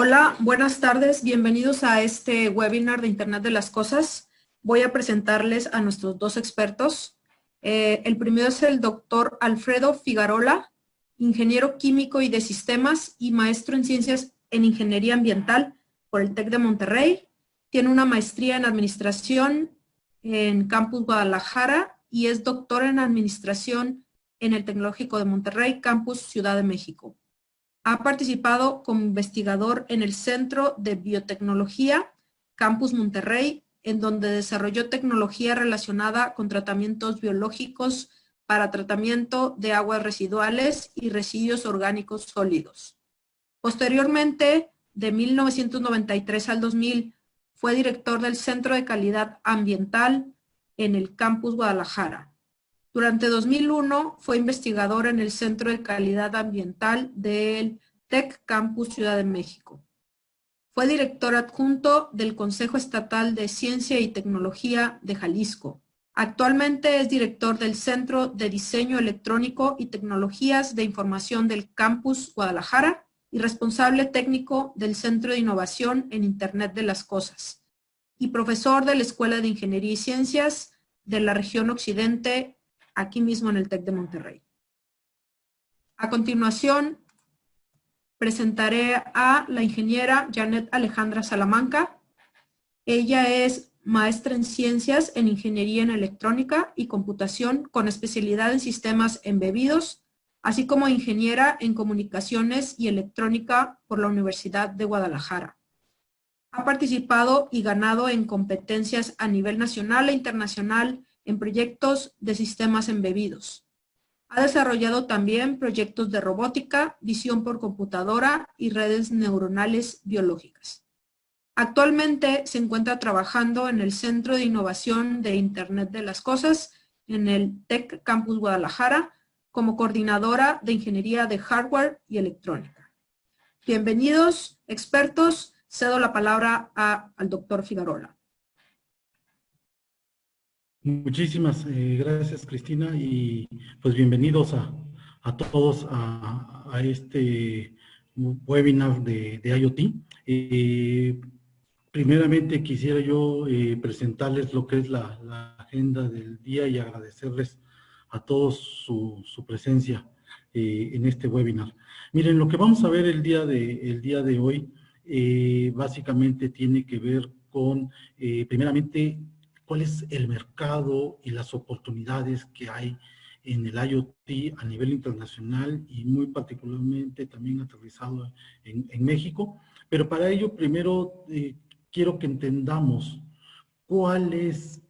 Hola, buenas tardes. Bienvenidos a este webinar de Internet de las Cosas. Voy a presentarles a nuestros dos expertos. El primero es el doctor Alfredo Figarola, ingeniero químico y de sistemas y maestro en ciencias en ingeniería ambiental por el TEC de Monterrey. Tiene una maestría en administración en Campus Guadalajara y es doctor en administración en el Tecnológico de Monterrey, Campus Ciudad de México. Ha participado como investigador en el Centro de Biotecnología, Campus Monterrey, en donde desarrolló tecnología relacionada con tratamientos biológicos para tratamiento de aguas residuales y residuos orgánicos sólidos. Posteriormente, de 1993 al 2000, fue director del Centro de Calidad Ambiental en el Campus Guadalajara. Durante 2001 fue investigador en el Centro de Calidad Ambiental del TEC Campus Ciudad de México. Fue director adjunto del Consejo Estatal de Ciencia y Tecnología de Jalisco. Actualmente es director del Centro de Diseño Electrónico y Tecnologías de Información del Campus Guadalajara y responsable técnico del Centro de Innovación en Internet de las Cosas y profesor de la Escuela de Ingeniería y Ciencias de la región Occidente, aquí mismo en el TEC de Monterrey. A continuación, presentaré a la ingeniera Janet Alejandra Salamanca. Ella es maestra en ciencias en ingeniería en electrónica y computación con especialidad en sistemas embebidos, así como ingeniera en comunicaciones y electrónica por la Universidad de Guadalajara. Ha participado y ganado en competencias a nivel nacional e internacional en proyectos de sistemas embebidos. Ha desarrollado también proyectos de robótica, visión por computadora y redes neuronales biológicas. Actualmente se encuentra trabajando en el Centro de Innovación de Internet de las Cosas en el TEC Campus Guadalajara como coordinadora de Ingeniería de Hardware y Electrónica. Bienvenidos, expertos. Cedo la palabra al doctor Figarola. Muchísimas gracias, Cristina, y pues bienvenidos a todos a este webinar de IoT. Primeramente quisiera yo presentarles lo que es la agenda del día y agradecerles a todos su presencia en este webinar. Miren, lo que vamos a ver el día de hoy básicamente tiene que ver con, primeramente, cuál es el mercado y las oportunidades que hay en el IoT a nivel internacional y muy particularmente también aterrizado en México. Pero para ello, primero quiero que entendamos cuál es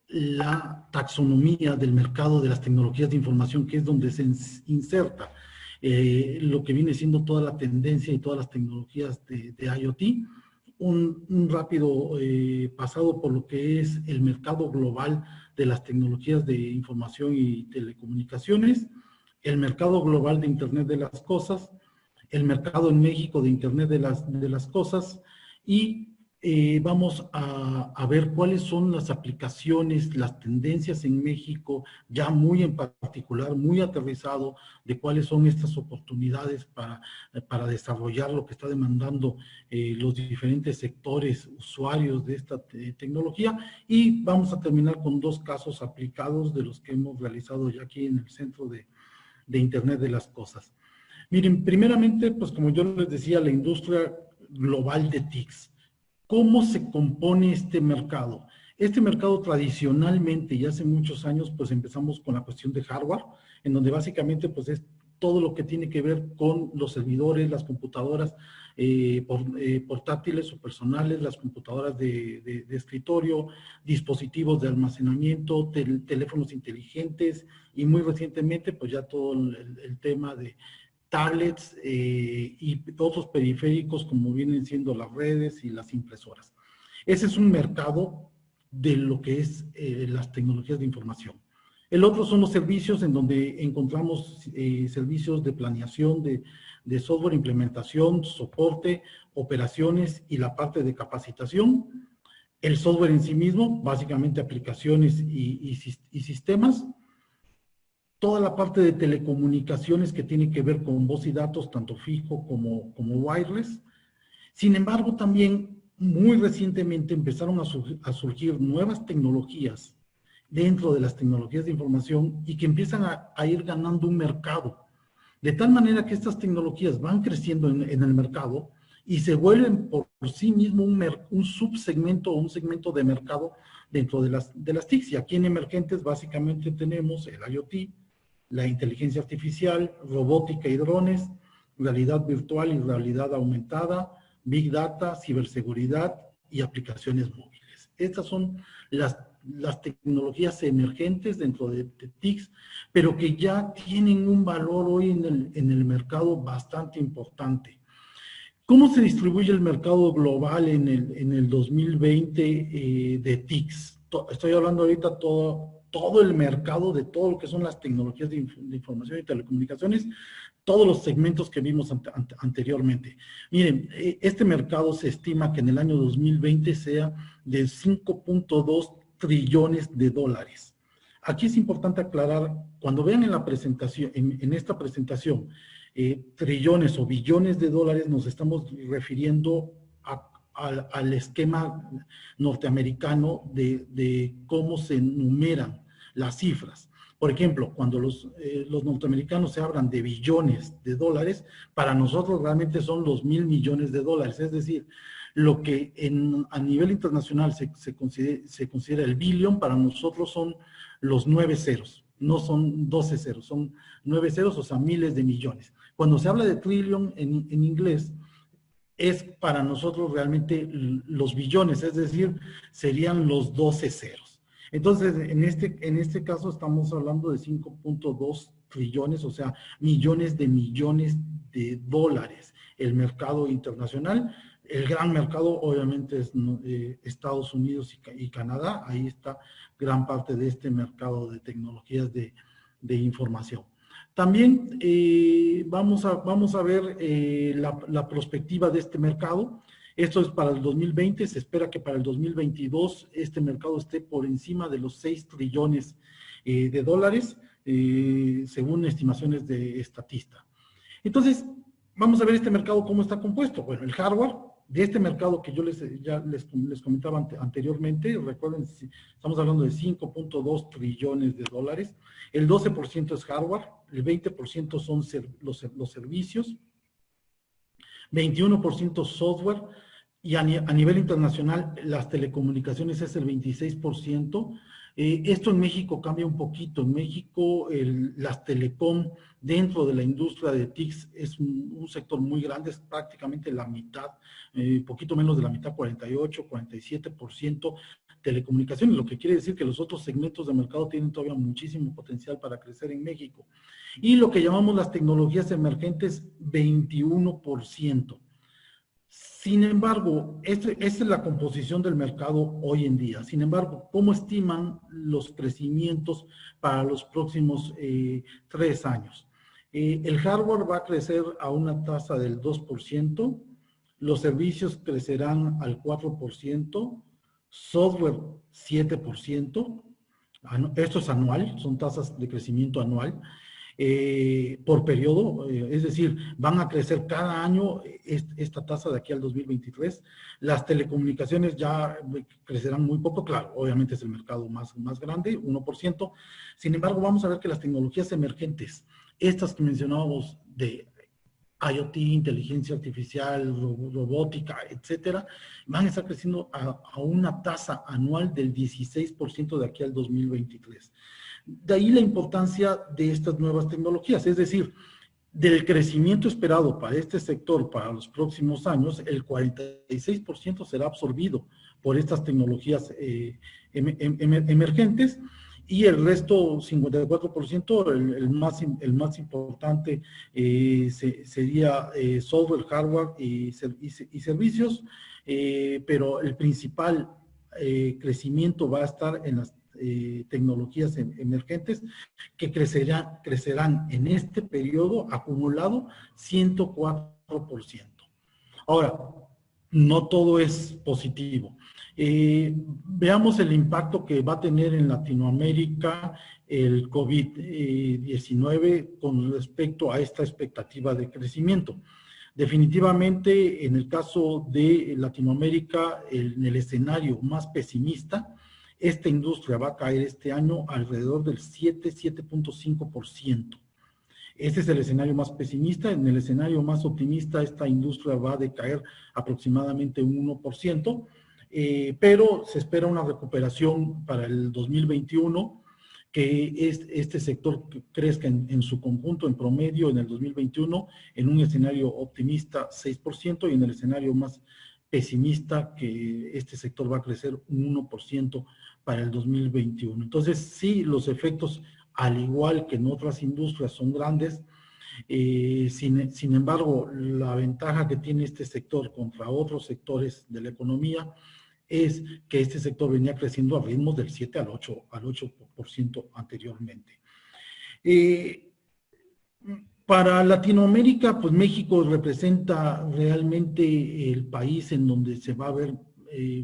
la taxonomía del mercado de las tecnologías de información, que es donde se inserta lo que viene siendo toda la tendencia y todas las tecnologías de IoT. Un rápido pasado por lo que es el mercado global de las tecnologías de información y telecomunicaciones, el mercado global de Internet de las Cosas, el mercado en México de Internet de las Cosas y vamos a ver cuáles son las aplicaciones, las tendencias en México, ya muy en particular, muy aterrizado, de cuáles son estas oportunidades para desarrollar lo que está demandando los diferentes sectores usuarios de esta tecnología. Y vamos a terminar con dos casos aplicados de los que hemos realizado ya aquí en el Centro de Internet de las Cosas. Miren, primeramente, pues como yo les decía, la industria global de TICs. ¿Cómo se compone este mercado? Este mercado tradicionalmente y hace muchos años pues empezamos con la cuestión de hardware, en donde básicamente pues es todo lo que tiene que ver con los servidores, las computadoras portátiles o personales, las computadoras de escritorio, dispositivos de almacenamiento, teléfonos inteligentes y muy recientemente pues ya todo el tema de tablets y otros periféricos como vienen siendo las redes y las impresoras. Ese es un mercado de lo que es las tecnologías de información. El otro son los servicios en donde encontramos servicios de planeación, de software, implementación, soporte, operaciones y la parte de capacitación. El software en sí mismo, básicamente aplicaciones y sistemas. Toda la parte de telecomunicaciones que tiene que ver con voz y datos, tanto fijo como wireless. Sin embargo, también muy recientemente empezaron a surgir nuevas tecnologías dentro de las tecnologías de información y que empiezan a ir ganando un mercado. De tal manera que estas tecnologías van creciendo en el mercado y se vuelven por sí mismo un subsegmento o un segmento de mercado dentro de las TICs. Y aquí en emergentes básicamente tenemos el IoT, la inteligencia artificial, robótica y drones, realidad virtual y realidad aumentada, Big Data, ciberseguridad y aplicaciones móviles. Estas son las tecnologías emergentes dentro de TICs, pero que ya tienen un valor hoy en el mercado bastante importante. ¿Cómo se distribuye el mercado global en el 2020 de TICs? Estoy hablando ahorita todo el mercado de todo lo que son las tecnologías de información y telecomunicaciones, todos los segmentos que vimos anteriormente. Miren, este mercado se estima que en el año 2020 sea de 5.2 trillones de dólares. Aquí es importante aclarar, cuando vean en la presentación, en esta presentación, trillones o billones de dólares, nos estamos refiriendo al esquema norteamericano de cómo se numeran las cifras. Por ejemplo, cuando los norteamericanos se hablan de billones de dólares, para nosotros realmente son los 1,000 millones de dólares. Es decir, lo que a nivel internacional se considera el billón, para nosotros son los 9 ceros. No son 12 ceros, son 9 ceros, o sea, miles de millones. Cuando se habla de trillion en inglés, es para nosotros realmente los billones, es decir, serían los 12 ceros. Entonces, en este caso estamos hablando de 5.2 trillones, o sea, millones de dólares. El mercado internacional, el gran mercado obviamente es Estados Unidos y Canadá, ahí está gran parte de este mercado de tecnologías de información. También vamos a ver la perspectiva de este mercado. Esto es para el 2020, se espera que para el 2022 este mercado esté por encima de los 6 trillones de dólares, según estimaciones de Statista. Entonces, vamos a ver este mercado cómo está compuesto. Bueno, el hardware de este mercado que yo ya les comentaba anteriormente, recuerden, estamos hablando de 5.2 trillones de dólares, el 12% es hardware, el 20% son los servicios, 21% software, y a nivel internacional las telecomunicaciones es el 26%. Esto en México cambia un poquito. En México las telecom dentro de la industria de TICs es un sector muy grande, es prácticamente la mitad, poquito menos de la mitad, 48, 47% telecomunicaciones, lo que quiere decir que los otros segmentos de mercado tienen todavía muchísimo potencial para crecer en México. Y lo que llamamos las tecnologías emergentes, 21%. Sin embargo, esta es la composición del mercado hoy en día. Sin embargo, ¿cómo estiman los crecimientos para los próximos 3 años? El hardware va a crecer a una tasa del 2%, los servicios crecerán al 4%, software 7%, esto es anual, son tasas de crecimiento anual. Por periodo, es decir, van a crecer cada año esta tasa de aquí al 2023. Las telecomunicaciones ya crecerán muy poco, claro, obviamente es el mercado más grande, 1%. Sin embargo, vamos a ver que las tecnologías emergentes, estas que mencionábamos de IoT, inteligencia artificial, robótica, etcétera, van a estar creciendo a una tasa anual del 16% de aquí al 2023. De ahí la importancia de estas nuevas tecnologías, es decir, del crecimiento esperado para este sector para los próximos años, el 46% será absorbido por estas tecnologías emergentes, y el resto, 54%, el más importante sería software, hardware y servicios, pero el principal crecimiento va a estar en las tecnologías emergentes, que crecerán en este periodo acumulado 104%. Ahora, no todo es positivo. Veamos el impacto que va a tener en Latinoamérica el COVID-19 con respecto a esta expectativa de crecimiento. Definitivamente, en el caso de Latinoamérica, en el escenario más pesimista, esta industria va a caer este año alrededor del 7.5%. Este es el escenario más pesimista. En el escenario más optimista, esta industria va a decaer aproximadamente un 1%, pero se espera una recuperación para el 2021, que este sector crezca en su conjunto, en promedio, en el 2021, en un escenario optimista 6%, y en el escenario más pesimista, que este sector va a crecer un 1% para el 2021. Entonces, sí, los efectos, al igual que en otras industrias, son grandes. Sin embargo, la ventaja que tiene este sector contra otros sectores de la economía es que este sector venía creciendo a ritmos del 7 al 8% anteriormente. Para Latinoamérica, pues México representa realmente el país en donde se va a ver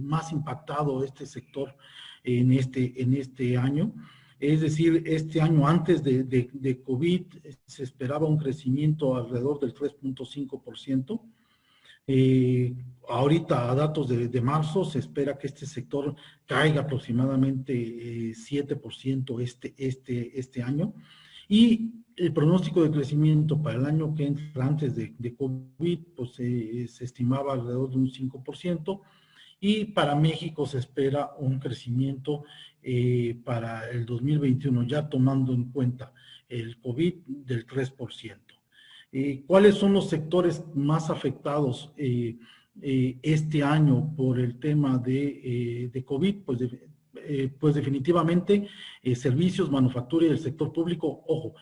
más impactado este sector en este año. Es decir, este año antes de COVID se esperaba un crecimiento alrededor del 3.5%. Ahorita, a datos de marzo, se espera que este sector caiga aproximadamente 7% este año. Y el pronóstico de crecimiento para el año que entra, antes de COVID, pues se estimaba alrededor de un 5%. Y para México se espera un crecimiento para el 2021, ya tomando en cuenta el COVID, del 3%. ¿Cuáles son los sectores más afectados este año por el tema de COVID? Pues definitivamente servicios, manufactura y el sector público. Ojo,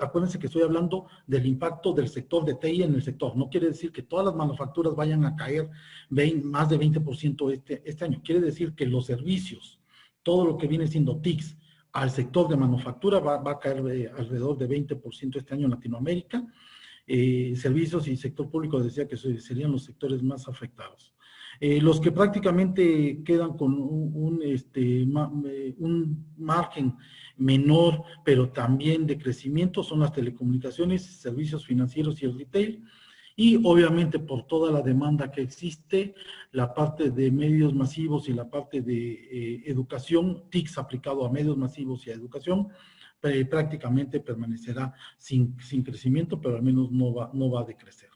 acuérdense que estoy hablando del impacto del sector de TI en el sector. No quiere decir que todas las manufacturas vayan a caer más de 20% este año. Quiere decir que los servicios, todo lo que viene siendo TICs al sector de manufactura va a caer alrededor de 20% este año en Latinoamérica. Servicios y sector público decía que serían los sectores más afectados. Los que prácticamente quedan con un margen menor, pero también de crecimiento, son las telecomunicaciones, servicios financieros y el retail. Y obviamente, por toda la demanda que existe, la parte de medios masivos y la parte de educación, TICs aplicado a medios masivos y a educación, prácticamente permanecerá sin crecimiento, pero al menos no va a decrecer.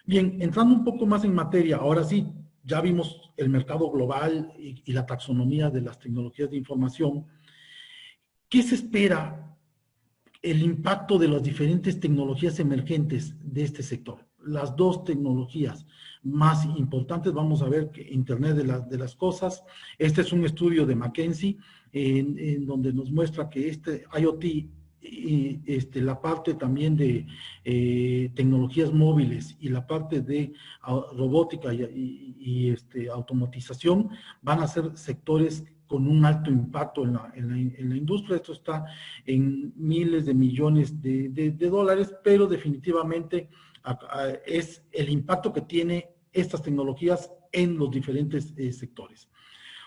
Bien, entrando un poco más en materia, ahora sí, ya vimos el mercado global y la taxonomía de las tecnologías de información. ¿Qué se espera el impacto de las diferentes tecnologías emergentes de este sector? Las dos tecnologías más importantes, vamos a ver, que Internet de las cosas. Este es un estudio de McKinsey en donde nos muestra que este IoT y la parte también de tecnologías móviles y la parte de robótica y automatización van a ser sectores con un alto impacto en la industria. Esto está en miles de millones de dólares, pero definitivamente es el impacto que tiene estas tecnologías en los diferentes sectores.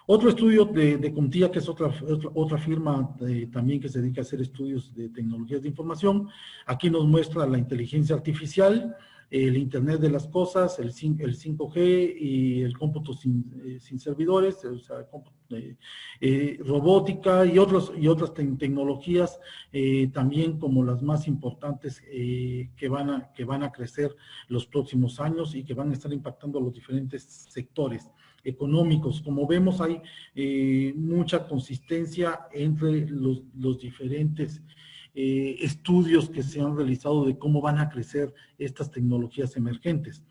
Otro estudio de Contía, que es otra firma también que se dedica a hacer estudios de tecnologías de información. Aquí nos muestra la inteligencia artificial, el Internet de las cosas, el 5G y el cómputo sin servidores, o sea, robótica y otras tecnologías también como las más importantes que van a crecer los próximos años y que van a estar impactando a los diferentes sectores económicos. Como vemos, hay mucha consistencia entre los diferentes estudios que se han realizado de cómo van a crecer estas tecnologías emergentes.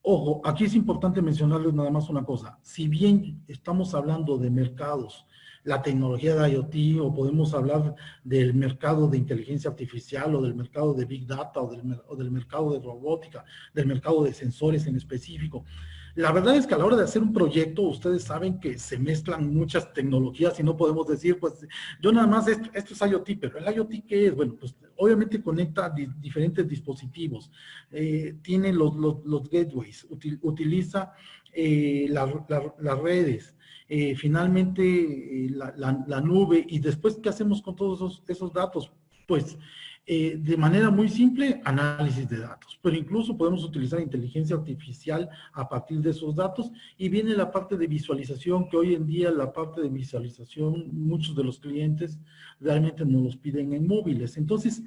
Ojo, aquí es importante mencionarles nada más una cosa. Si bien estamos hablando de mercados, la tecnología de IoT, o podemos hablar del mercado de inteligencia artificial, o del mercado de Big Data, o del mercado de robótica, del mercado de sensores en específico. La verdad es que a la hora de hacer un proyecto, ustedes saben que se mezclan muchas tecnologías y no podemos decir, pues, yo nada más, esto es IoT, pero ¿el IoT qué es? Bueno, pues, obviamente conecta diferentes dispositivos, tiene los gateways, utiliza las redes, finalmente la nube, y después, ¿qué hacemos con todos esos datos? Pues, de manera muy simple, análisis de datos, pero incluso podemos utilizar inteligencia artificial a partir de esos datos y viene la parte de visualización, que hoy en día la parte de visualización, muchos de los clientes realmente nos los piden en móviles. Entonces,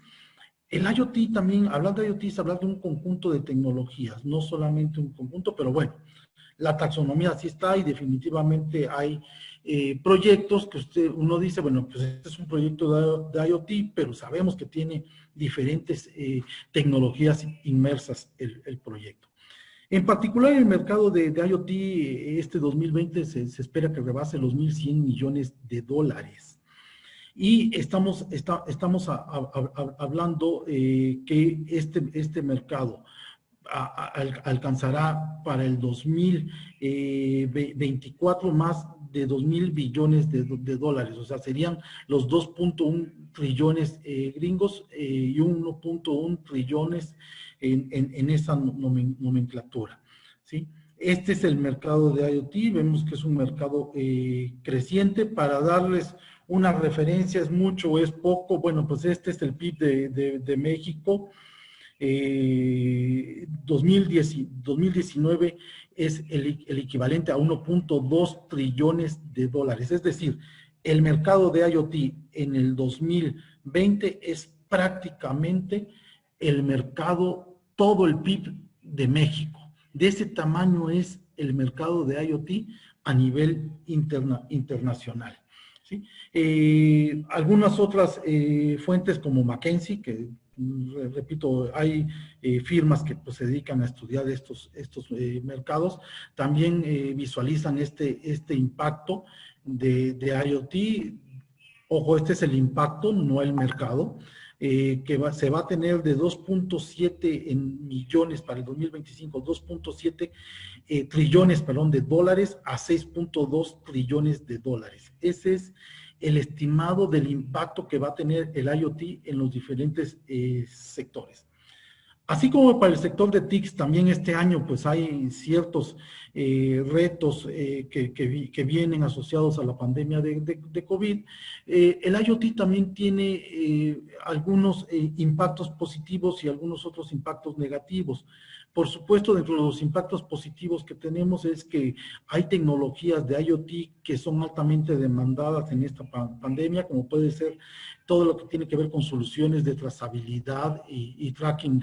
el IoT también, hablando de IoT, es hablar de un conjunto de tecnologías, no solamente un conjunto, pero bueno, la taxonomía sí está y definitivamente hay proyectos que uno dice, bueno, pues este es un proyecto de IoT, pero sabemos que tiene diferentes tecnologías inmersas el proyecto. En particular, el mercado de IoT este 2020 se espera que rebase los 1.100 millones de dólares. Y estamos hablando que este mercado alcanzará para el 2024 más de 2.000 billones de dólares, o sea, serían los 2.1 trillones gringos y 1.1 trillones en esa nomenclatura, ¿sí? Este es el mercado de IoT, vemos que es un mercado creciente. Para darles una referencia, ¿es mucho o es poco? Bueno, pues este es el PIB de México. 2019 es el equivalente a 1.2 trillones de dólares. Es decir, el mercado de IoT en el 2020 es prácticamente el mercado, todo el PIB de México. De ese tamaño es el mercado de IoT a nivel internacional. ¿Sí? Algunas otras fuentes como McKinsey, que repito, hay firmas que pues, se dedican a estudiar estos mercados, también visualizan este impacto de IoT. Ojo, este es el impacto, no el mercado, que se va a tener de 2.7 en millones para el 2025, 2.7 trillones, perdón, de dólares a 6.2 trillones de dólares. Ese es el estimado del impacto que va a tener el IoT en los diferentes sectores. Así como para el sector de TICs, también este año pues hay ciertos retos que vienen asociados a la pandemia de COVID. El IoT también tiene algunos impactos positivos y algunos otros impactos negativos. Por supuesto, dentro de los impactos positivos que tenemos es que hay tecnologías de IoT que son altamente demandadas en esta pandemia, como puede ser todo lo que tiene que ver con soluciones de trazabilidad y tracking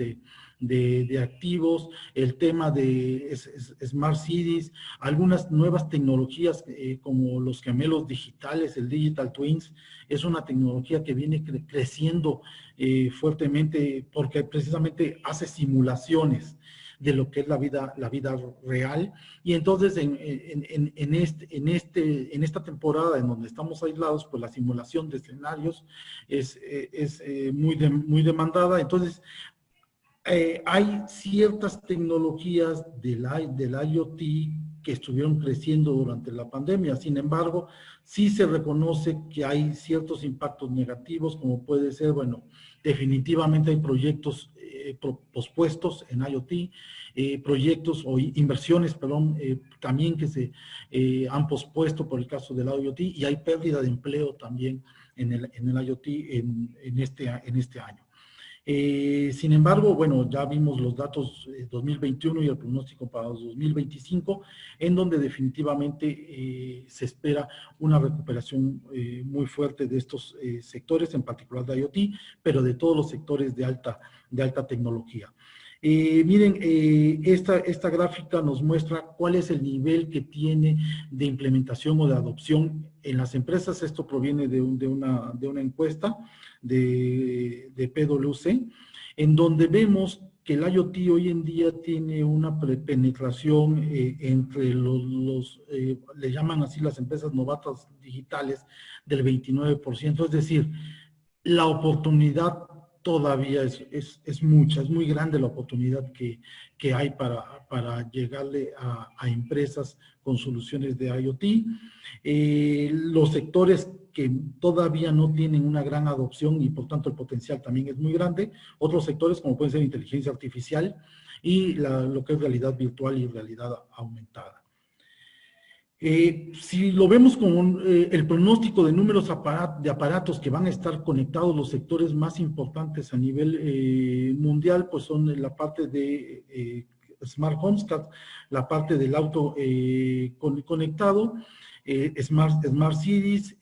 de activos, el tema de Smart Cities, algunas nuevas tecnologías como los gemelos digitales, el Digital Twins, es una tecnología que viene creciendo fuertemente porque precisamente hace simulaciones de lo que es la vida real. Y entonces en esta temporada en donde estamos aislados, pues la simulación de escenarios es muy demandada. Entonces hay ciertas tecnologías del IoT que estuvieron creciendo durante la pandemia. Sin embargo, sí se reconoce que hay ciertos impactos negativos, como puede ser, bueno, definitivamente hay proyectos pospuestos en IoT, proyectos o inversiones, perdón, también que se han pospuesto por el caso del IoT, y hay pérdida de empleo también en el IoT en este año. Sin embargo, bueno, ya vimos los datos 2021 y el pronóstico para 2025, en donde definitivamente se espera una recuperación muy fuerte de estos sectores, en particular de IoT, pero de todos los sectores de alta tecnología. Miren, esta gráfica nos muestra cuál es el nivel que tiene de implementación o de adopción en las empresas. Esto proviene de una encuesta de PwC, en donde vemos que el IoT hoy en día tiene una penetración entre le llaman así las empresas novatas digitales, del 29%, es decir, la oportunidad todavía es mucha, es muy grande la oportunidad que hay para llegarle a empresas con soluciones de IoT. Los sectores que todavía no tienen una gran adopción y por tanto el potencial también es muy grande. Otros sectores como pueden ser inteligencia artificial y lo que es realidad virtual y realidad aumentada. Si lo vemos como el pronóstico de números de aparatos que van a estar conectados, los sectores más importantes a nivel mundial, pues son la parte de Smart Homes, la parte del auto conectado, Smart Cities,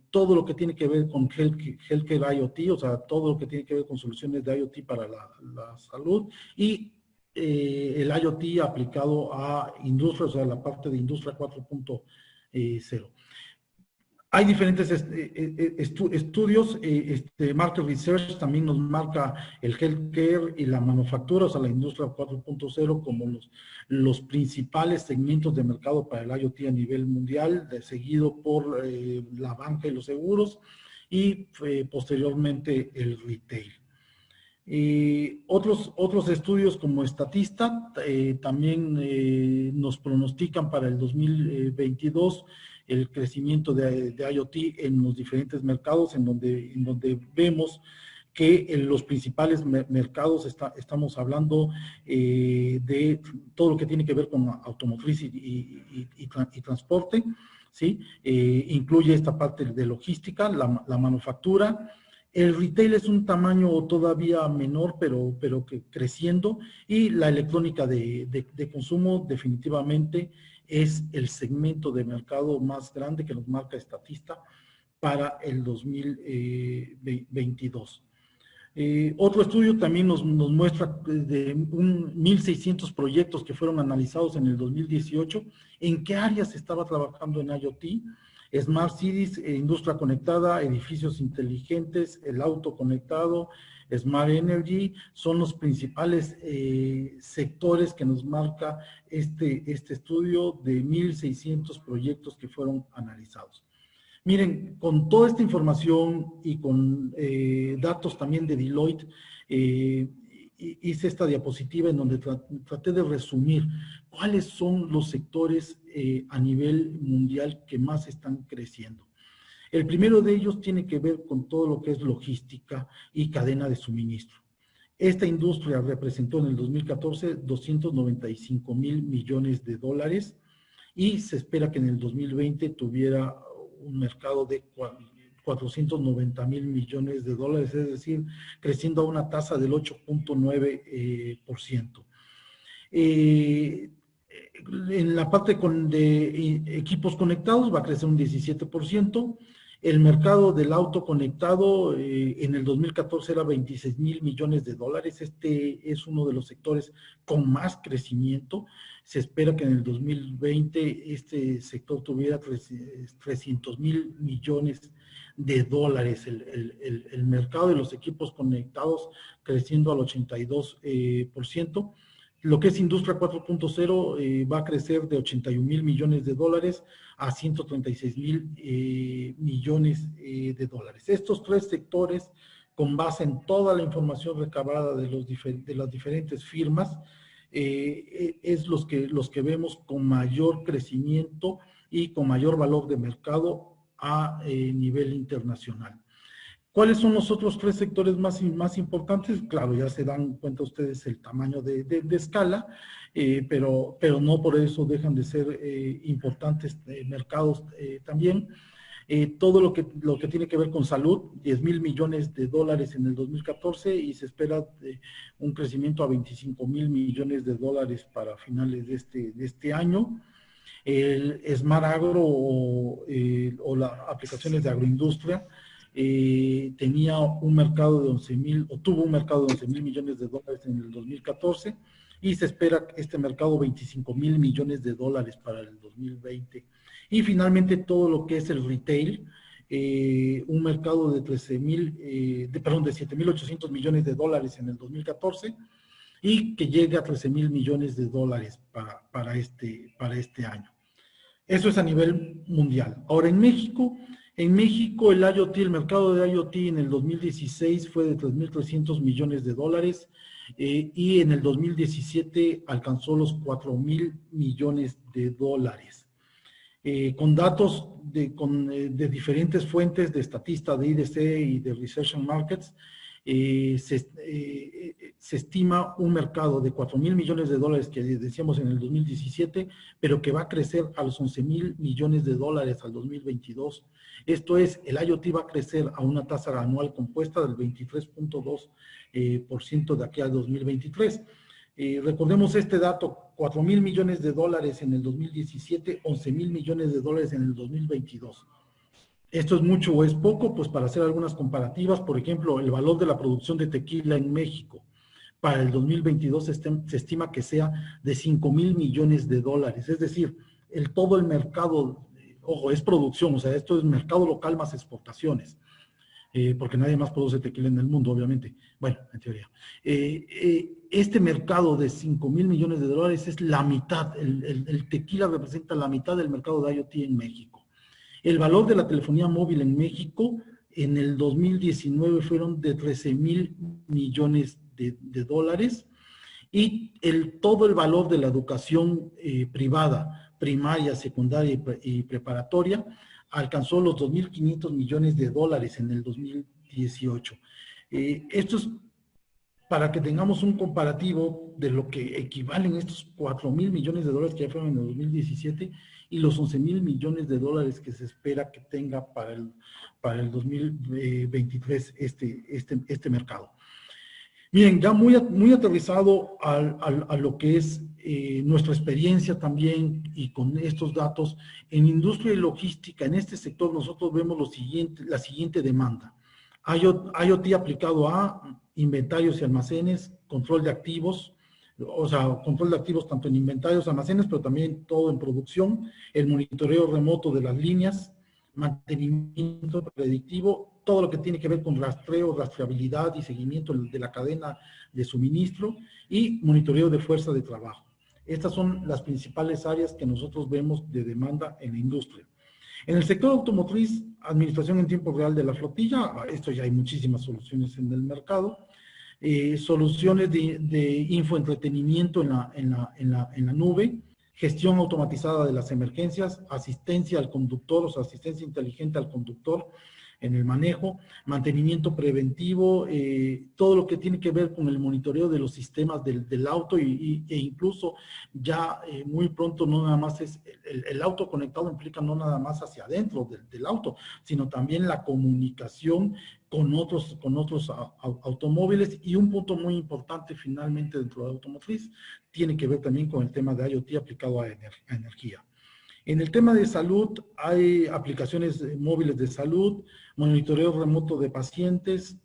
todo lo que tiene que ver con Healthcare IoT, o sea, todo lo que tiene que ver con soluciones de IoT para la salud, y el IoT aplicado a industria, o sea, la parte de industria 4.0. Hay diferentes estudios, Market Research también nos marca el healthcare y la manufactura, o sea, la industria 4.0 como los principales segmentos de mercado para el IoT a nivel mundial, seguido por la banca y los seguros, y posteriormente el retail. Otros estudios como Statista también nos pronostican para el 2022 el crecimiento de IoT en los diferentes mercados, en donde vemos que en los principales mercados estamos hablando de todo lo que tiene que ver con automotriz y transporte, ¿sí? Incluye esta parte de logística, la manufactura. El retail es un tamaño todavía menor, pero que creciendo, y la electrónica de consumo definitivamente es el segmento de mercado más grande que nos marca Statista para el 2022. Otro estudio también nos muestra de 1,600 proyectos que fueron analizados en el 2018, en qué áreas se estaba trabajando en IoT, Smart Cities, industria conectada, edificios inteligentes, el auto conectado, Smart Energy, son los principales sectores que nos marca este estudio de 1,600 proyectos que fueron analizados. Miren, con toda esta información y con datos también de Deloitte, hice esta diapositiva en donde traté de resumir cuáles son los sectores a nivel mundial que más están creciendo. El primero de ellos tiene que ver con todo lo que es logística y cadena de suministro. Esta industria representó en el 2014 $295,000 millones y se espera que en el 2020 tuviera un mercado de 490,000 millones de dólares, es decir, creciendo a una tasa del 8.9%. En la parte de equipos conectados va a crecer un 17%. El mercado del auto conectado en el 2014 era 26,000 millones de dólares. Este es uno de los sectores con más crecimiento. Se espera que en el 2020 este sector tuviera 300,000 millones de dólares. El mercado de los equipos conectados creciendo al 82%. Lo que es industria 4.0 va a crecer de 81,000 millones de dólares a 136,000 millones de dólares. Estos tres sectores, con base en toda la información recabada de las diferentes firmas, es los que vemos con mayor crecimiento y con mayor valor de mercado a nivel internacional. ¿Cuáles son los otros tres sectores más importantes? Claro, ya se dan cuenta ustedes el tamaño de escala, pero no por eso dejan de ser importantes mercados también. Todo lo que tiene que ver con salud, 10,000 millones de dólares en el 2014 y se espera un crecimiento a 25,000 millones de dólares para finales de este año. El Smart Agro o las aplicaciones de agroindustria, tenía un mercado de 11,000, o tuvo un mercado de 11,000 millones de dólares en el 2014 y se espera este mercado 25,000 millones de dólares para el 2020. Y finalmente todo lo que es el retail, un mercado de 7,800 millones de dólares en el 2014 y que llegue a 13,000 millones de dólares para este año. Eso es a nivel mundial. Ahora en México el IoT, el mercado de IoT en el 2016 fue de 3,300 millones de dólares y en el 2017 alcanzó los 4,000 millones de dólares. Con datos de diferentes fuentes de Statista, de IDC y de Research and Markets, se estima un mercado de 4,000 millones de dólares que decíamos en el 2017, pero que va a crecer a los 11,000 millones de dólares al 2022. Esto es, el IoT va a crecer a una tasa anual compuesta del 23.2% de aquí al 2023. Recordemos este dato, 4,000 millones de dólares en el 2017, 11,000 millones de dólares en el 2022. ¿Esto es mucho o es poco? Pues para hacer algunas comparativas, por ejemplo, el valor de la producción de tequila en México para el 2022 se estima que sea de 5,000 millones de dólares. Es decir, todo el mercado, ojo, es producción, o sea, esto es mercado local más exportaciones, porque nadie más produce tequila en el mundo, obviamente. Bueno, en teoría. Este mercado de 5,000 millones de dólares es la mitad, el tequila representa la mitad del mercado de IoT en México. El valor de la telefonía móvil en México en el 2019 fueron de 13,000 millones de dólares y todo el valor de la educación privada, primaria, secundaria y preparatoria alcanzó los 2,500 millones de dólares en el 2018. Esto es para que tengamos un comparativo de lo que equivalen estos 4,000 millones de dólares que ya fueron en el 2017 y los 11,000 millones de dólares que se espera que tenga para el 2023 este mercado. Miren, ya muy aterrizado a lo que es nuestra experiencia también y con estos datos, en industria y logística, en este sector nosotros vemos la siguiente demanda. IoT aplicado a inventarios y almacenes, control de activos, o sea, control de activos tanto en inventarios, almacenes, pero también todo en producción, el monitoreo remoto de las líneas, mantenimiento predictivo, todo lo que tiene que ver con rastreo, rastreabilidad y seguimiento de la cadena de suministro y monitoreo de fuerza de trabajo. Estas son las principales áreas que nosotros vemos de demanda en la industria. En el sector automotriz, administración en tiempo real de la flotilla, esto ya hay muchísimas soluciones en el mercado. Soluciones de infoentretenimiento en la nube, gestión automatizada de las emergencias, asistencia al conductor, o sea, asistencia inteligente al conductor en el manejo, mantenimiento preventivo, todo lo que tiene que ver con el monitoreo de los sistemas del auto e incluso ya muy pronto no nada más es, el auto conectado implica no nada más hacia adentro del auto, sino también la comunicación con otros automóviles y un punto muy importante finalmente dentro de la automotriz tiene que ver también con el tema de IoT aplicado a energía. En el tema de salud hay aplicaciones móviles de salud, monitoreo remoto de pacientes,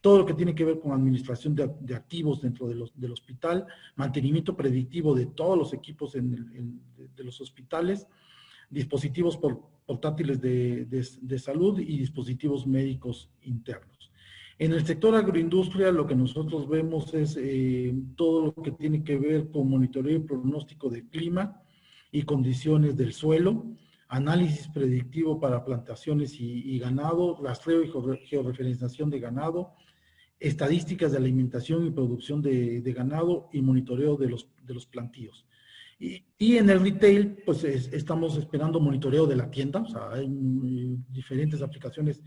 todo lo que tiene que ver con administración de activos dentro del hospital, mantenimiento predictivo de todos los equipos de los hospitales, dispositivos portátiles de salud y dispositivos médicos internos. En el sector agroindustria lo que nosotros vemos es todo lo que tiene que ver con monitoreo y pronóstico de clima y condiciones del suelo, análisis predictivo para plantaciones y ganado, rastreo y georreferenciación de ganado, estadísticas de alimentación y producción de ganado y monitoreo de los plantíos. Y en el retail, pues estamos esperando monitoreo de la tienda, o sea, hay diferentes aplicaciones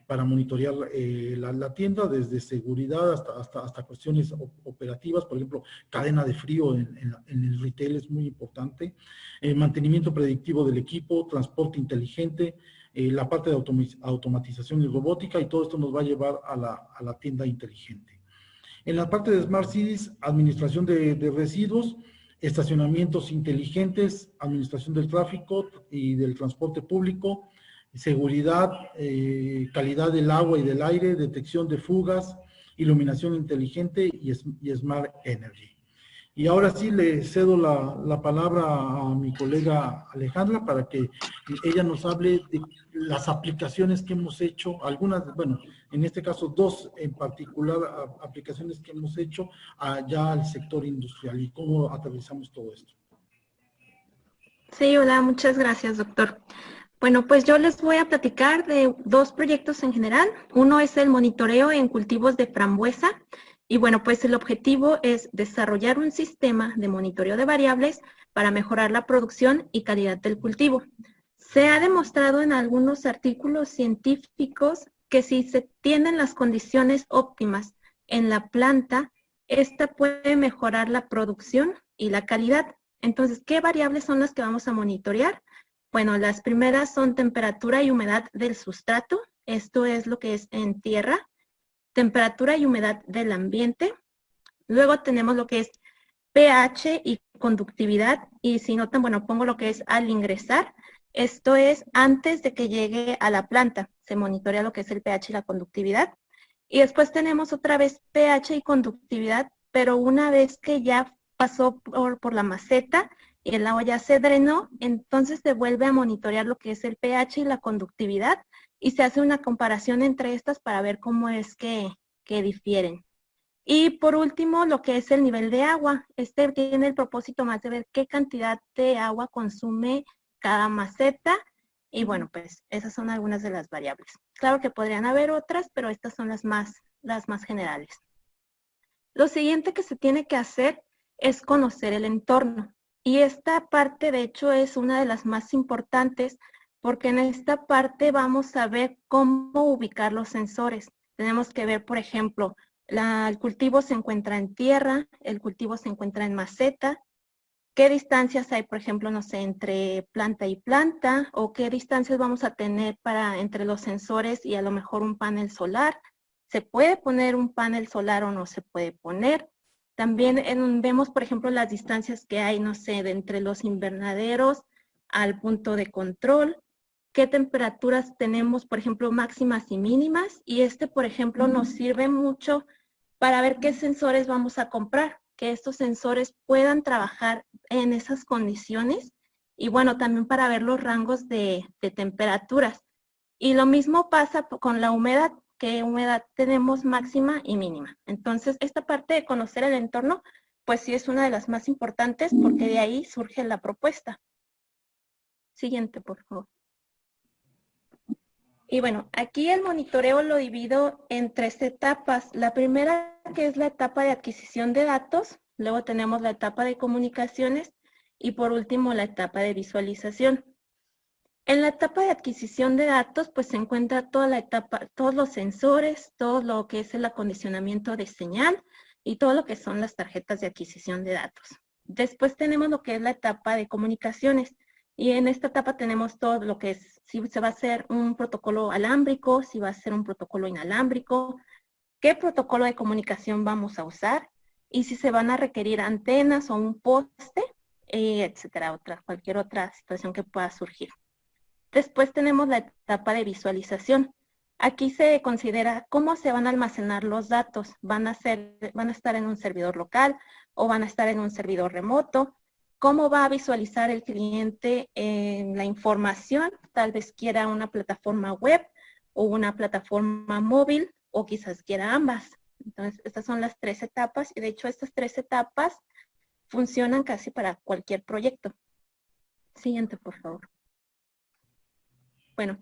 para monitorear la tienda, desde seguridad hasta cuestiones operativas, por ejemplo, cadena de frío en el retail es muy importante, mantenimiento predictivo del equipo, transporte inteligente, la parte de automatización y robótica, y todo esto nos va a llevar a la tienda inteligente. En la parte de Smart Cities, administración de residuos, estacionamientos inteligentes, administración del tráfico y del transporte público, seguridad, calidad del agua y del aire, detección de fugas, iluminación inteligente y Smart Energy. Y ahora sí le cedo la palabra a mi colega Alejandra para que ella nos hable de las aplicaciones que hemos hecho, algunas, bueno, en este caso dos en particular aplicaciones que hemos hecho allá al sector industrial y cómo aterrizamos todo esto. Sí, hola, muchas gracias, doctor. Bueno, pues yo les voy a platicar de dos proyectos en general. Uno es el monitoreo en cultivos de frambuesa. Y bueno, pues el objetivo es desarrollar un sistema de monitoreo de variables para mejorar la producción y calidad del cultivo. Se ha demostrado en algunos artículos científicos que si se tienen las condiciones óptimas en la planta, esta puede mejorar la producción y la calidad. Entonces, ¿qué variables son las que vamos a monitorear? Bueno, las primeras son temperatura y humedad del sustrato. Esto es lo que es en tierra. Temperatura y humedad del ambiente. Luego tenemos lo que es pH y conductividad. Y si notan, bueno, pongo lo que es al ingresar. Esto es antes de que llegue a la planta. Se monitorea lo que es el pH y la conductividad. Y después tenemos otra vez pH y conductividad, pero una vez que ya pasó por la maceta y el agua ya se drenó, entonces se vuelve a monitorear lo que es el pH y la conductividad y se hace una comparación entre estas para ver cómo es que difieren. Y por último, lo que es el nivel de agua. Este tiene el propósito más de ver qué cantidad de agua consume cada maceta. Y bueno, pues esas son algunas de las variables. Claro que podrían haber otras, pero estas son las más generales. Lo siguiente que se tiene que hacer es conocer el entorno. Y esta parte, de hecho, es una de las más importantes porque en esta parte vamos a ver cómo ubicar los sensores. Tenemos que ver, por ejemplo, el cultivo se encuentra en tierra, el cultivo se encuentra en maceta, qué distancias hay, por ejemplo, no sé, entre planta y planta, o qué distancias vamos a tener entre los sensores y a lo mejor un panel solar. ¿Se puede poner un panel solar o no se puede poner? También vemos, por ejemplo, las distancias que hay, no sé, de entre los invernaderos al punto de control. ¿Qué temperaturas tenemos, por ejemplo, máximas y mínimas? Y por ejemplo, nos sirve mucho para ver qué sensores vamos a comprar, que estos sensores puedan trabajar en esas condiciones y bueno, también para ver los rangos de temperaturas. Y lo mismo pasa con la humedad, qué humedad tenemos máxima y mínima. Entonces, esta parte de conocer el entorno, pues sí es una de las más importantes porque de ahí surge la propuesta. Siguiente, por favor. Y bueno, aquí el monitoreo lo divido en 3 etapas. La primera, que es la etapa de adquisición de datos, luego tenemos la etapa de comunicaciones y por último la etapa de visualización. En la etapa de adquisición de datos, pues se encuentra toda la etapa, todos los sensores, todo lo que es el acondicionamiento de señal y todo lo que son las tarjetas de adquisición de datos. Después tenemos lo que es la etapa de comunicaciones. Y en esta etapa tenemos todo lo que es, si se va a hacer un protocolo alámbrico, si va a ser un protocolo inalámbrico, qué protocolo de comunicación vamos a usar, y si se van a requerir antenas o un poste, etcétera, cualquier otra situación que pueda surgir. Después tenemos la etapa de visualización. Aquí se considera cómo se van a almacenar los datos. ¿Van a estar en un servidor local o van a estar en un servidor remoto? ¿Cómo va a visualizar el cliente la información? Tal vez quiera una plataforma web o una plataforma móvil o quizás quiera ambas. Entonces, estas son las 3 etapas y de hecho estas 3 etapas funcionan casi para cualquier proyecto. Siguiente, por favor. Bueno,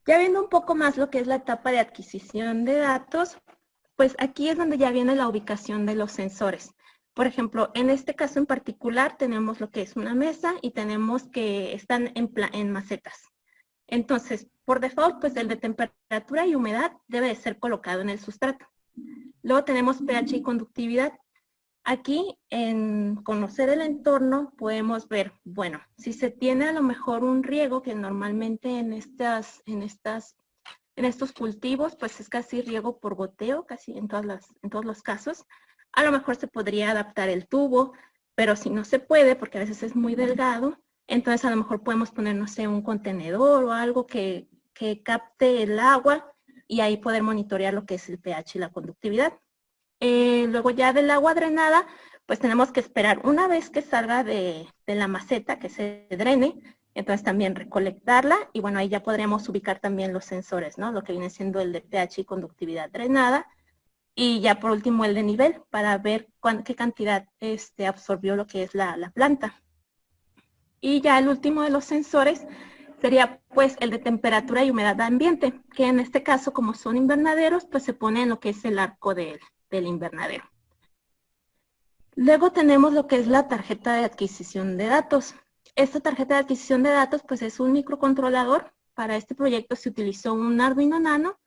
ya viendo un poco más lo que es la etapa de adquisición de datos, pues aquí es donde ya viene la ubicación de los sensores. Por ejemplo, en este caso en particular tenemos lo que es una mesa y tenemos que están en macetas. Entonces, por default, pues el de temperatura y humedad debe de ser colocado en el sustrato. Luego tenemos pH y conductividad. Aquí, en conocer el entorno, podemos ver, bueno, si se tiene a lo mejor un riego, que normalmente en estos cultivos, pues es casi riego por goteo, casi en todos los casos. A lo mejor se podría adaptar el tubo, pero si no se puede, porque a veces es muy delgado, entonces a lo mejor podemos poner, no sé, un contenedor o algo que capte el agua y ahí poder monitorear lo que es el pH y la conductividad. Luego ya del agua drenada, pues tenemos que esperar una vez que salga de la maceta, que se drene, entonces también recolectarla y bueno, ahí ya podríamos ubicar también los sensores, ¿no? Lo que viene siendo el de pH y conductividad drenada y ya por último el de nivel para ver qué cantidad absorbió lo que es la planta. Y ya el último de los sensores sería pues el de temperatura y humedad ambiente, que en este caso como son invernaderos, pues se pone en lo que es el arco del invernadero. Luego tenemos lo que es la tarjeta de adquisición de datos. Esta tarjeta de adquisición de datos pues es un microcontrolador. Para este proyecto se utilizó un Arduino Nano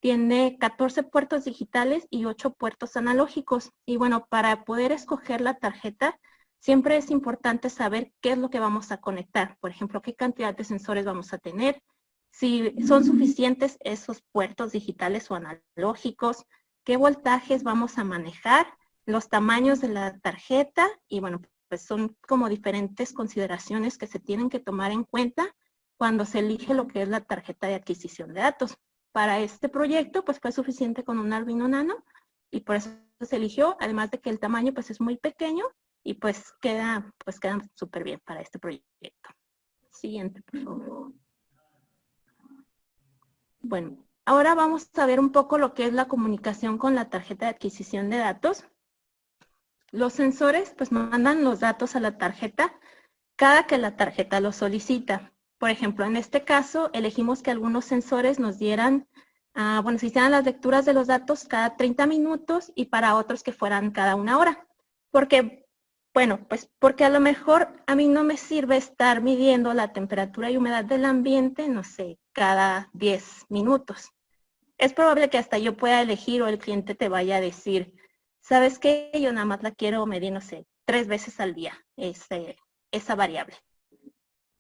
tiene 14 puertos digitales y 8 puertos analógicos. Y bueno, para poder escoger la tarjeta, siempre es importante saber qué es lo que vamos a conectar. Por ejemplo, qué cantidad de sensores vamos a tener, si son suficientes esos puertos digitales o analógicos, qué voltajes vamos a manejar, los tamaños de la tarjeta y bueno, pues son como diferentes consideraciones que se tienen que tomar en cuenta cuando se elige lo que es la tarjeta de adquisición de datos. Para este proyecto, pues fue suficiente con un Arduino Nano y por eso se eligió, además de que el tamaño pues es muy pequeño y pues queda súper bien para este proyecto. Siguiente, por favor. Bueno, ahora vamos a ver un poco lo que es la comunicación con la tarjeta de adquisición de datos. Los sensores pues mandan los datos a la tarjeta cada que la tarjeta lo solicita. Por ejemplo, en este caso, elegimos que algunos sensores nos dieran, se hicieran las lecturas de los datos cada 30 minutos y para otros que fueran cada 1 hora. Porque, porque a lo mejor a mí no me sirve estar midiendo la temperatura y humedad del ambiente, no sé, cada 10 minutos. Es probable que hasta yo pueda elegir o el cliente te vaya a decir, ¿sabes qué? Yo nada más la quiero medir, no sé, 3 veces al día, esa variable.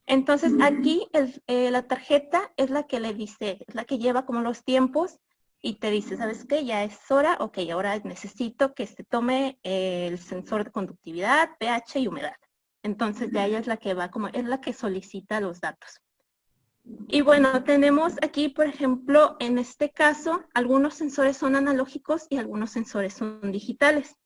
Entonces aquí la tarjeta es la que le dice, es la que lleva como los tiempos y te dice, ¿sabes qué? Ya es hora, ok, ahora necesito que se tome el sensor de conductividad, pH y humedad. Entonces ya ella es la que va es la que solicita los datos. Y bueno, tenemos aquí, por ejemplo, en este caso, algunos sensores son analógicos y algunos sensores son digitales.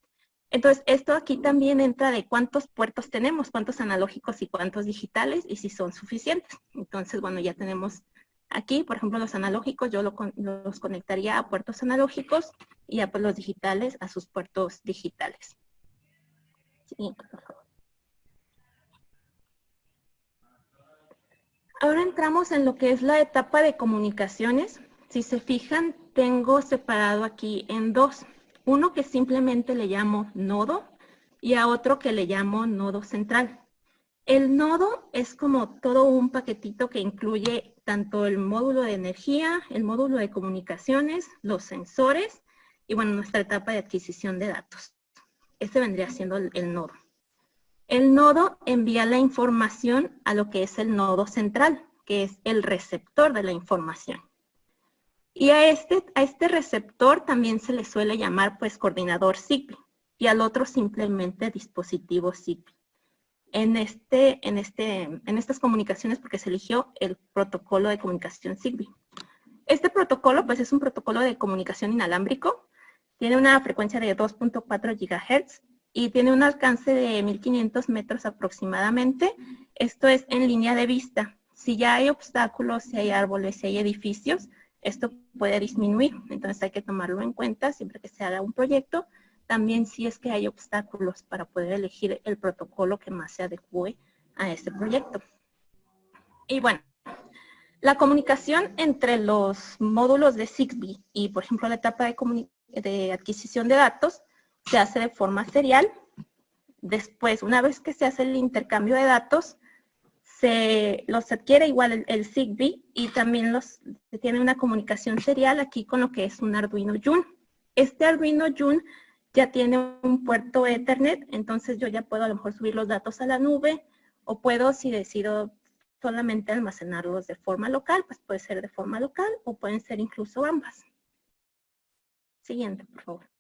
Entonces, esto aquí también entra de cuántos puertos tenemos, cuántos analógicos y cuántos digitales, y si son suficientes. Entonces, bueno, ya tenemos aquí, por ejemplo, los analógicos, yo los conectaría a puertos analógicos y a los digitales a sus puertos digitales. Siguiente, por favor. Ahora entramos en lo que es la etapa de comunicaciones. Si se fijan, tengo separado aquí en 2. Uno que simplemente le llamo nodo y a otro que le llamo nodo central. El nodo es como todo un paquetito que incluye tanto el módulo de energía, el módulo de comunicaciones, los sensores y bueno, nuestra etapa de adquisición de datos. Este vendría siendo el nodo. El nodo envía la información a lo que es el nodo central, que es el receptor de la información. Y a este receptor también se le suele llamar pues coordinador Zigbee y al otro simplemente dispositivo Zigbee. En estas comunicaciones porque se eligió el protocolo de comunicación Zigbee. Este protocolo pues es un protocolo de comunicación inalámbrico, tiene una frecuencia de 2.4 GHz y tiene un alcance de 1500 metros aproximadamente. Esto es en línea de vista. Si ya hay obstáculos, si hay árboles, si hay edificios, esto puede disminuir. Entonces hay que tomarlo en cuenta siempre que se haga un proyecto. También si es que hay obstáculos para poder elegir el protocolo que más se adecue a este proyecto. Y bueno, la comunicación entre los módulos de Zigbee y, por ejemplo, la etapa de adquisición de datos se hace de forma serial. Después, una vez que se hace el intercambio de datos, los adquiere igual el Zigbee y también se tiene una comunicación serial aquí con lo que es un Arduino Yun. Este Arduino Yun ya tiene un puerto Ethernet, entonces yo ya puedo a lo mejor subir los datos a la nube o puedo, si decido solamente almacenarlos de forma local, pues puede ser de forma local o pueden ser incluso ambas. Siguiente, por favor.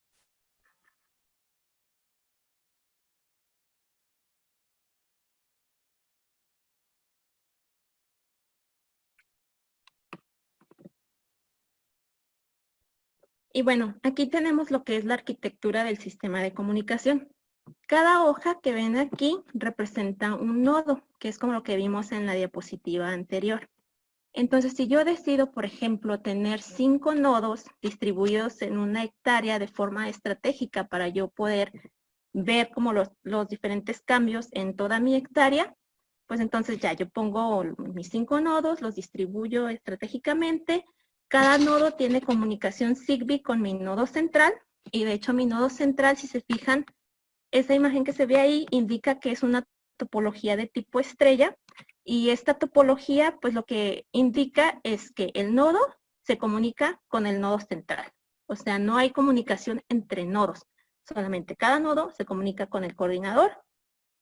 Y bueno, aquí tenemos lo que es la arquitectura del sistema de comunicación. Cada hoja que ven aquí representa un nodo, que es como lo que vimos en la diapositiva anterior. Entonces, si yo decido, por ejemplo, tener 5 nodos distribuidos en una hectárea de forma estratégica para yo poder ver como los diferentes cambios en toda mi hectárea, pues entonces ya yo pongo mis 5 nodos, los distribuyo estratégicamente. Cada nodo tiene comunicación Zigbee con mi nodo central y de hecho mi nodo central, si se fijan, esa imagen que se ve ahí indica que es una topología de tipo estrella y esta topología pues lo que indica es que el nodo se comunica con el nodo central. O sea, no hay comunicación entre nodos. Solamente cada nodo se comunica con el coordinador.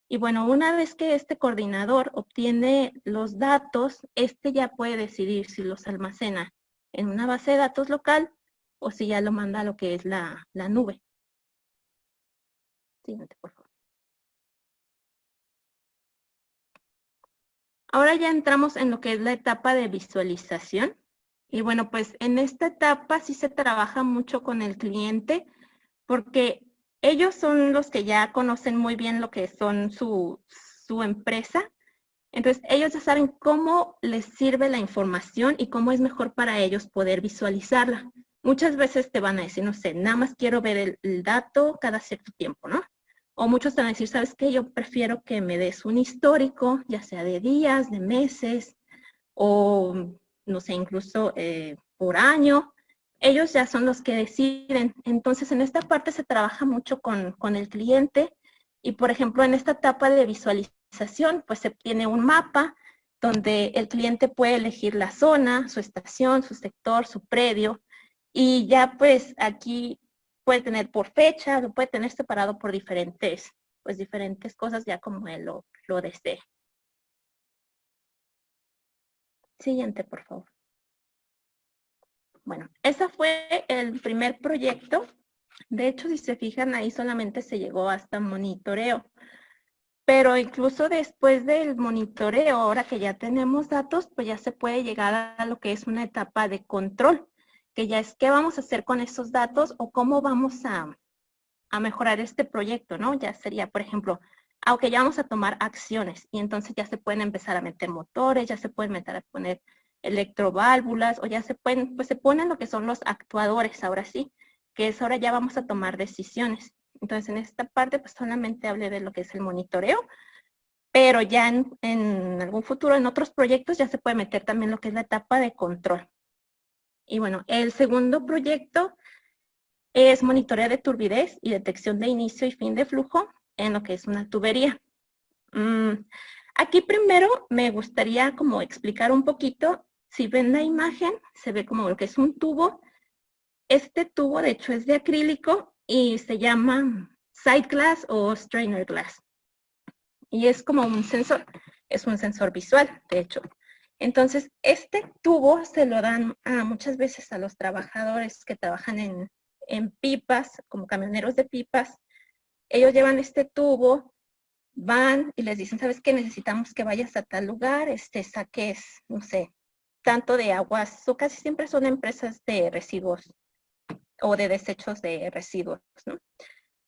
Y bueno, una vez que este coordinador obtiene los datos, este ya puede decidir si los almacena en una base de datos local o si ya lo manda a lo que es la nube. Siguiente, por favor. Ahora ya entramos en lo que es la etapa de visualización. Y bueno, pues en esta etapa sí se trabaja mucho con el cliente porque ellos son los que ya conocen muy bien lo que son su empresa. Entonces, ellos ya saben cómo les sirve la información y cómo es mejor para ellos poder visualizarla. Muchas veces te van a decir, no sé, nada más quiero ver el dato cada cierto tiempo, ¿no? O muchos te van a decir, ¿sabes qué? Yo prefiero que me des un histórico, ya sea de días, de meses, o no sé, incluso por año. Ellos ya son los que deciden. Entonces, en esta parte se trabaja mucho con el cliente y, por ejemplo, en esta etapa de visualización, pues se tiene un mapa donde el cliente puede elegir la zona, su estación, su sector, su predio, y ya pues aquí puede tener por fecha, lo puede tener separado por diferentes cosas ya como él lo desee. Siguiente, por favor. Bueno, ese fue el primer proyecto. De hecho, si se fijan, ahí solamente se llegó hasta monitoreo. Pero incluso después del monitoreo, ahora que ya tenemos datos, pues ya se puede llegar a lo que es una etapa de control, que ya es qué vamos a hacer con esos datos o cómo vamos a mejorar este proyecto, ¿no? Ya sería, por ejemplo, aunque ya vamos a tomar acciones y entonces ya se pueden empezar a meter motores, ya se pueden meter a poner electroválvulas o ya se pueden, pues se ponen lo que son los actuadores, ahora sí, que es ahora ya vamos a tomar decisiones. Entonces, en esta parte, pues solamente hablé de lo que es el monitoreo, pero ya en algún futuro, en otros proyectos, ya se puede meter también lo que es la etapa de control. Y bueno, el segundo proyecto es monitoreo de turbidez y detección de inicio y fin de flujo en lo que es una tubería. Aquí primero me gustaría como explicar un poquito. Si ven la imagen, se ve como lo que es un tubo. Este tubo, de hecho, es de acrílico y se llama side glass o strainer glass. Y es como un sensor, es un sensor visual, de hecho. Entonces, este tubo se lo dan muchas veces a los trabajadores que trabajan en pipas, como camioneros de pipas. Ellos llevan este tubo, van y les dicen, ¿sabes qué? Necesitamos que vayas a tal lugar, saques, no sé, tanto de aguas, o casi siempre son empresas de residuos o de desechos de residuos, ¿no?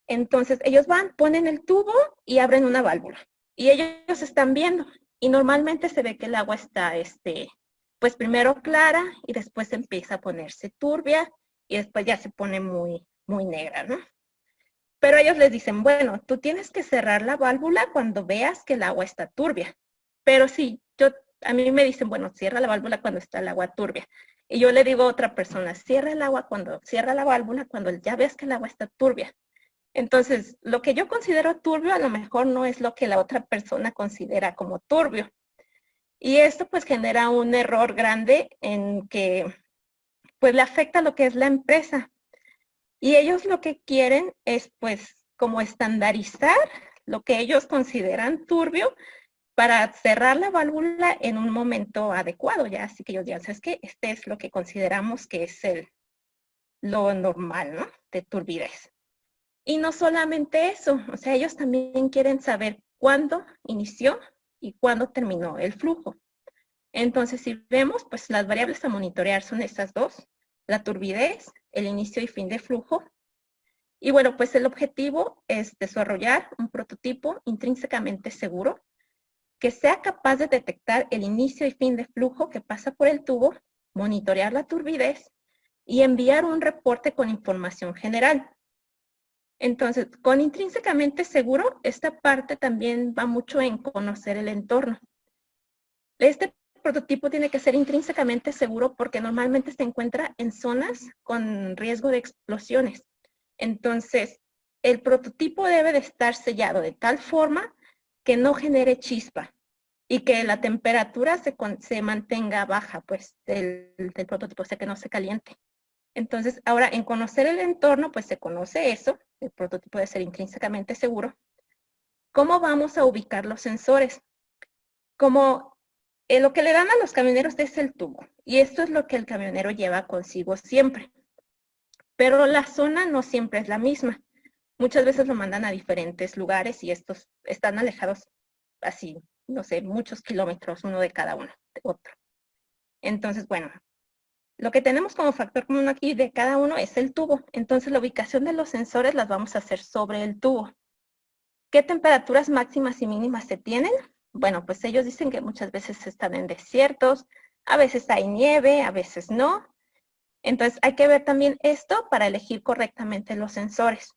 Entonces, ellos van, ponen el tubo y abren una válvula. Y ellos están viendo. Y normalmente se ve que el agua está, pues primero clara y después empieza a ponerse turbia y después ya se pone muy, muy negra, ¿no? Pero ellos les dicen, bueno, tú tienes que cerrar la válvula cuando veas que el agua está turbia. Pero sí, a mí me dicen, bueno, cierra la válvula cuando está el agua turbia. Y yo le digo a otra persona, cierra la válvula cuando ya veas que el agua está turbia. Entonces, lo que yo considero turbio a lo mejor no es lo que la otra persona considera como turbio. Y esto pues genera un error grande en que pues le afecta a lo que es la empresa. Y ellos lo que quieren es pues como estandarizar lo que ellos consideran turbio para cerrar la válvula en un momento adecuado, ya. Así que ellos digan, ¿sabes qué? Este es lo que consideramos que es lo normal, ¿no? De turbidez. Y no solamente eso, o sea, ellos también quieren saber cuándo inició y cuándo terminó el flujo. Entonces, si vemos, pues las variables a monitorear son estas dos, la turbidez, el inicio y fin de flujo. Y bueno, pues el objetivo es desarrollar un prototipo intrínsecamente seguro que sea capaz de detectar el inicio y fin de flujo que pasa por el tubo, monitorear la turbidez y enviar un reporte con información general. Entonces, con intrínsecamente seguro, esta parte también va mucho en conocer el entorno. Este prototipo tiene que ser intrínsecamente seguro porque normalmente se encuentra en zonas con riesgo de explosiones. Entonces, el prototipo debe de estar sellado de tal forma que no genere chispa. y que la temperatura se mantenga baja, pues, del prototipo, o sea, que no se caliente. Entonces, ahora, en conocer el entorno, pues se conoce eso, el prototipo debe ser intrínsecamente seguro. ¿Cómo vamos a ubicar los sensores? Como lo que le dan a los camioneros es el tubo, y esto es lo que el camionero lleva consigo siempre. Pero la zona no siempre es la misma. Muchas veces lo mandan a diferentes lugares y estos están alejados así, no sé, muchos kilómetros uno de cada uno, de otro. Entonces, bueno, lo que tenemos como factor común aquí de cada uno es el tubo. Entonces, la ubicación de los sensores las vamos a hacer sobre el tubo. ¿Qué temperaturas máximas y mínimas se tienen? Bueno, pues ellos dicen que muchas veces están en desiertos, a veces hay nieve, a veces no. Entonces, hay que ver también esto para elegir correctamente los sensores.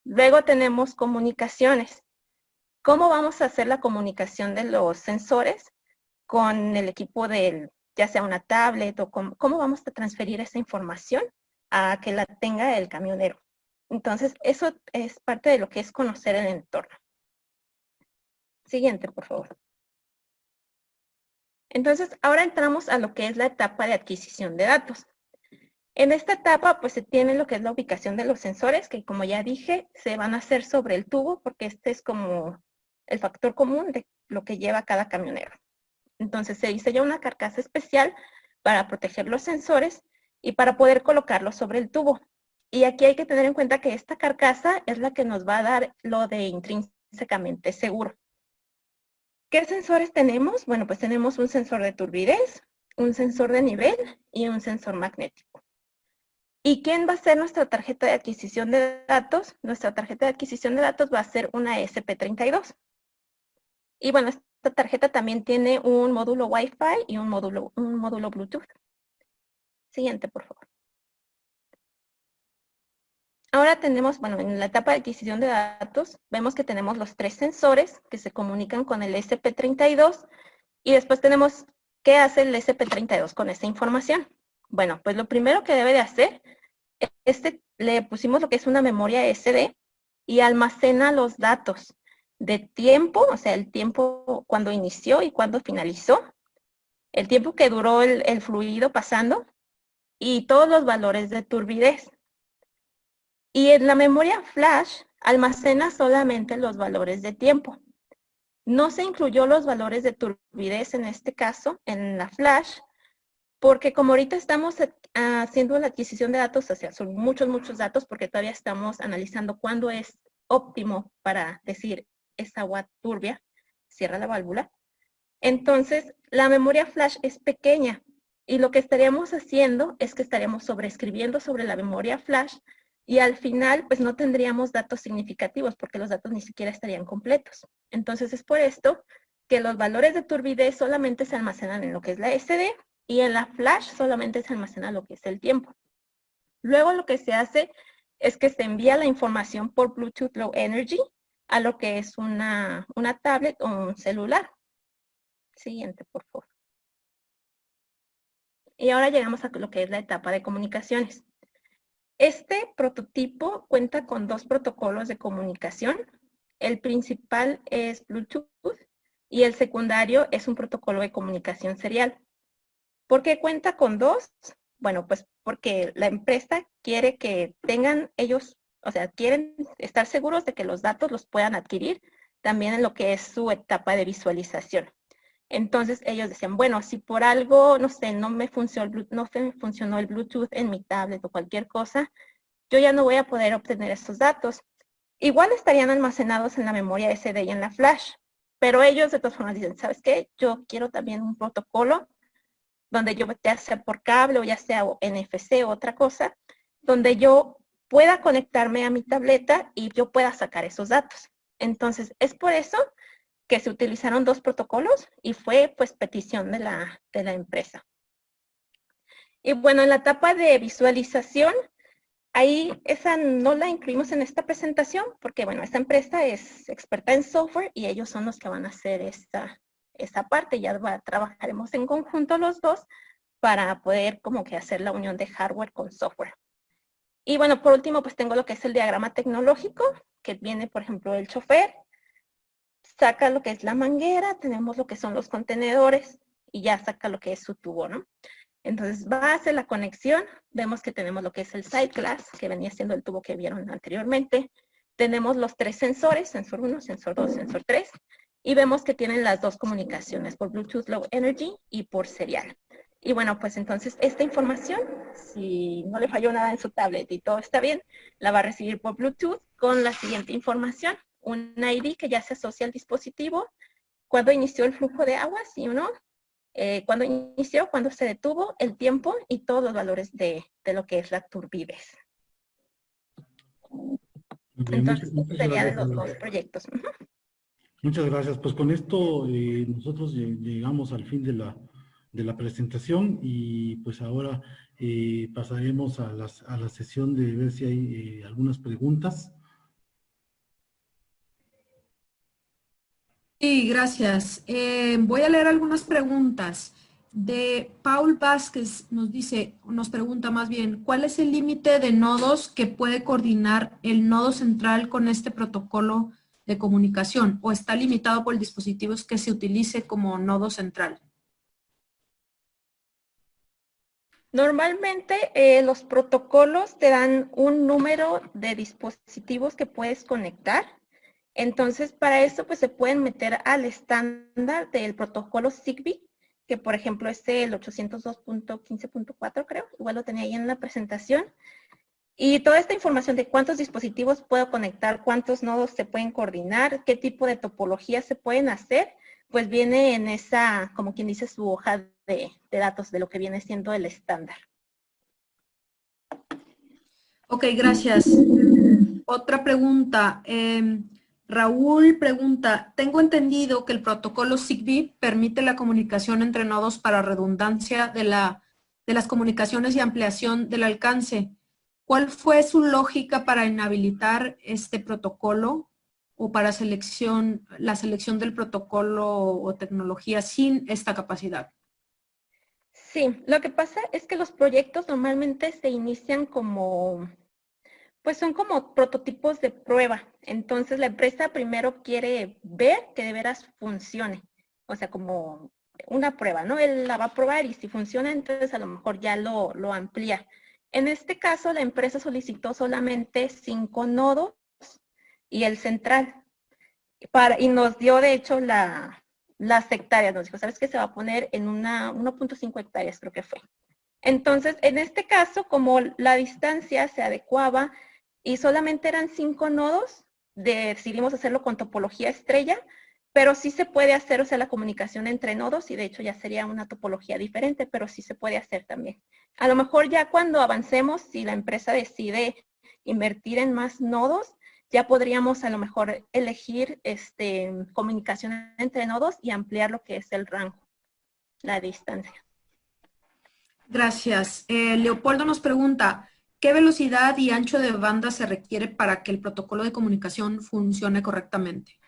Luego tenemos comunicaciones. ¿Cómo vamos a hacer la comunicación de los sensores con el equipo del, ya sea una tablet o cómo vamos a transferir esa información a que la tenga el camionero? Entonces, eso es parte de lo que es conocer el entorno. Siguiente, por favor. Entonces, ahora entramos a lo que es la etapa de adquisición de datos. En esta etapa, pues se tiene lo que es la ubicación de los sensores, que como ya dije, se van a hacer sobre el tubo, porque este es como el factor común de lo que lleva cada camionero. Entonces se diseña una carcasa especial para proteger los sensores y para poder colocarlos sobre el tubo. Y aquí hay que tener en cuenta que esta carcasa es la que nos va a dar lo de intrínsecamente seguro. ¿Qué sensores tenemos? Bueno, pues tenemos un sensor de turbidez, un sensor de nivel y un sensor magnético. ¿Y quién va a ser nuestra tarjeta de adquisición de datos? Nuestra tarjeta de adquisición de datos va a ser una ESP32. Y bueno, esta tarjeta también tiene un módulo Wi-Fi y un módulo Bluetooth. Siguiente, por favor. Ahora tenemos, bueno, en la etapa de adquisición de datos, vemos que tenemos los 3 sensores que se comunican con el ESP32 y después tenemos qué hace el ESP32 con esta información. Bueno, pues lo primero que debe de hacer, le pusimos lo que es una memoria SD y almacena los datos de tiempo, o sea, el tiempo cuando inició y cuando finalizó, el tiempo que duró el fluido pasando y todos los valores de turbidez. Y en la memoria flash almacena solamente los valores de tiempo. No se incluyó los valores de turbidez en este caso, en la flash, porque como ahorita estamos haciendo la adquisición de datos, o sea, son muchos datos, porque todavía estamos analizando cuándo es óptimo para decir es agua turbia, cierra la válvula. Entonces, la memoria flash es pequeña y lo que estaríamos haciendo es que estaríamos sobreescribiendo sobre la memoria flash y al final, pues no tendríamos datos significativos porque los datos ni siquiera estarían completos. Entonces, es por esto que los valores de turbidez solamente se almacenan en lo que es la SD y en la flash solamente se almacena lo que es el tiempo. Luego lo que se hace es que se envía la información por Bluetooth Low Energy a lo que es una tablet o un celular. Siguiente, por favor. Y ahora llegamos a lo que es la etapa de comunicaciones. Este prototipo cuenta con 2 protocolos de comunicación. El principal es Bluetooth y el secundario es un protocolo de comunicación serial. ¿Por qué cuenta con 2? Bueno, pues porque la empresa quiere que tengan ellos, o sea, quieren estar seguros de que los datos los puedan adquirir también en lo que es su etapa de visualización. Entonces ellos decían, bueno, si por algo, no sé, no me funcionó el Bluetooth en mi tablet o cualquier cosa, yo ya no voy a poder obtener estos datos. Igual estarían almacenados en la memoria SD y en la flash, pero ellos de todas formas dicen, ¿sabes qué? Yo quiero también un protocolo donde yo, ya sea por cable o ya sea NFC o otra cosa, donde yo pueda conectarme a mi tableta y yo pueda sacar esos datos. Entonces, es por eso que se utilizaron 2 protocolos y fue pues petición de la empresa. Y bueno, en la etapa de visualización, ahí esa no la incluimos en esta presentación porque bueno, esta empresa es experta en software y ellos son los que van a hacer esta parte. Ya trabajaremos en conjunto los dos para poder como que hacer la unión de hardware con software. Y bueno, por último, pues tengo lo que es el diagrama tecnológico, que viene, por ejemplo, el chofer, saca lo que es la manguera, tenemos lo que son los contenedores y ya saca lo que es su tubo, ¿no? Entonces va a hacer la conexión, vemos que tenemos lo que es el side glass, que venía siendo el tubo que vieron anteriormente. Tenemos los 3 sensores, sensor 1, sensor 2, sensor 3, y vemos que tienen las 2 comunicaciones, por Bluetooth Low Energy y por serial. Y bueno, pues entonces esta información, si no le falló nada en su tablet y todo está bien, la va a recibir por Bluetooth con la siguiente información, un ID que ya se asocia al dispositivo, cuándo inició el flujo de agua, sí o no, cuándo inició, cuándo se detuvo, el tiempo y todos los valores de lo que es la turbides. Entonces, Muchas sería de gracias. los 2 proyectos. Muchas gracias. Pues con esto nosotros llegamos al fin de la presentación y pues ahora pasaremos a la sesión de ver si hay algunas preguntas. Sí, gracias. Voy a leer algunas preguntas. De Paul Vázquez nos pregunta más bien, ¿cuál es el límite de nodos que puede coordinar el nodo central con este protocolo de comunicación? ¿O está limitado por dispositivos que se utilice como nodo central? Normalmente los protocolos te dan un número de dispositivos que puedes conectar. Entonces, para eso pues se pueden meter al estándar del protocolo Zigbee, que por ejemplo es el 802.15.4 creo, igual lo tenía ahí en la presentación. Y toda esta información de cuántos dispositivos puedo conectar, cuántos nodos se pueden coordinar, qué tipo de topologías se pueden hacer, pues viene en esa, como quien dice, su hoja de datos de lo que viene siendo el estándar. Ok, gracias. Otra pregunta. Raúl pregunta, tengo entendido que el protocolo Zigbee permite la comunicación entre nodos para redundancia de las comunicaciones y ampliación del alcance. ¿Cuál fue su lógica para inhabilitar este protocolo o para la selección del protocolo o tecnología sin esta capacidad? Sí, lo que pasa es que los proyectos normalmente se inician como, pues son como prototipos de prueba. Entonces la empresa primero quiere ver que de veras funcione. O sea, como una prueba, ¿no? Él la va a probar y si funciona, entonces a lo mejor ya lo amplía. En este caso, la empresa solicitó solamente 5 nodos y el central. Y nos dio, de hecho, las hectáreas. Nos dijo, ¿sabes qué? Se va a poner en 1.5 hectáreas, creo que fue. Entonces, en este caso, como la distancia se adecuaba y solamente eran 5 nodos, decidimos hacerlo con topología estrella, pero sí se puede hacer, o sea, la comunicación entre nodos y de hecho ya sería una topología diferente, pero sí se puede hacer también. A lo mejor ya cuando avancemos, si la empresa decide invertir en más nodos, ya podríamos a lo mejor elegir comunicación entre nodos y ampliar lo que es el rango, la distancia. Gracias. Leopoldo nos pregunta, ¿qué velocidad y ancho de banda se requiere para que el protocolo de comunicación funcione correctamente?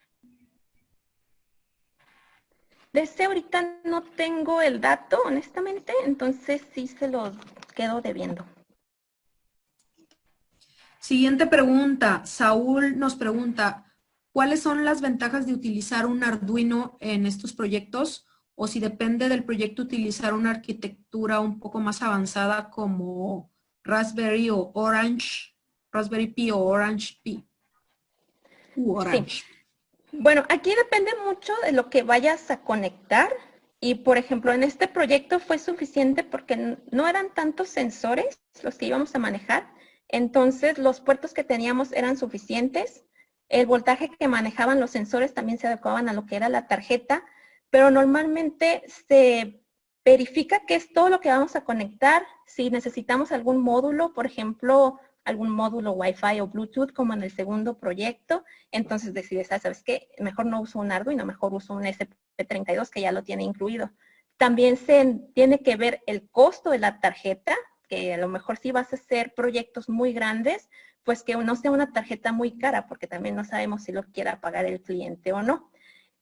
De ese ahorita no tengo el dato, honestamente, entonces sí se lo quedo debiendo. Siguiente pregunta. Saúl nos pregunta, ¿cuáles son las ventajas de utilizar un Arduino en estos proyectos? O si depende del proyecto utilizar una arquitectura un poco más avanzada como Raspberry o Orange, Raspberry Pi o Orange Pi. Orange. Sí. Bueno, aquí depende mucho de lo que vayas a conectar. Y, por ejemplo, en este proyecto fue suficiente porque no eran tantos sensores los que íbamos a manejar. Entonces, los puertos que teníamos eran suficientes. El voltaje que manejaban los sensores también se adecuaban a lo que era la tarjeta. Pero normalmente se verifica que es todo lo que vamos a conectar. Si necesitamos algún módulo, por ejemplo, algún módulo Wi-Fi o Bluetooth, como en el segundo proyecto, entonces decides, ¿sabes qué? Mejor no uso un Arduino, mejor uso un SP32 que ya lo tiene incluido. También se tiene que ver el costo de la tarjeta, que a lo mejor si vas a hacer proyectos muy grandes, pues que no sea una tarjeta muy cara, porque también no sabemos si lo quiera pagar el cliente o no.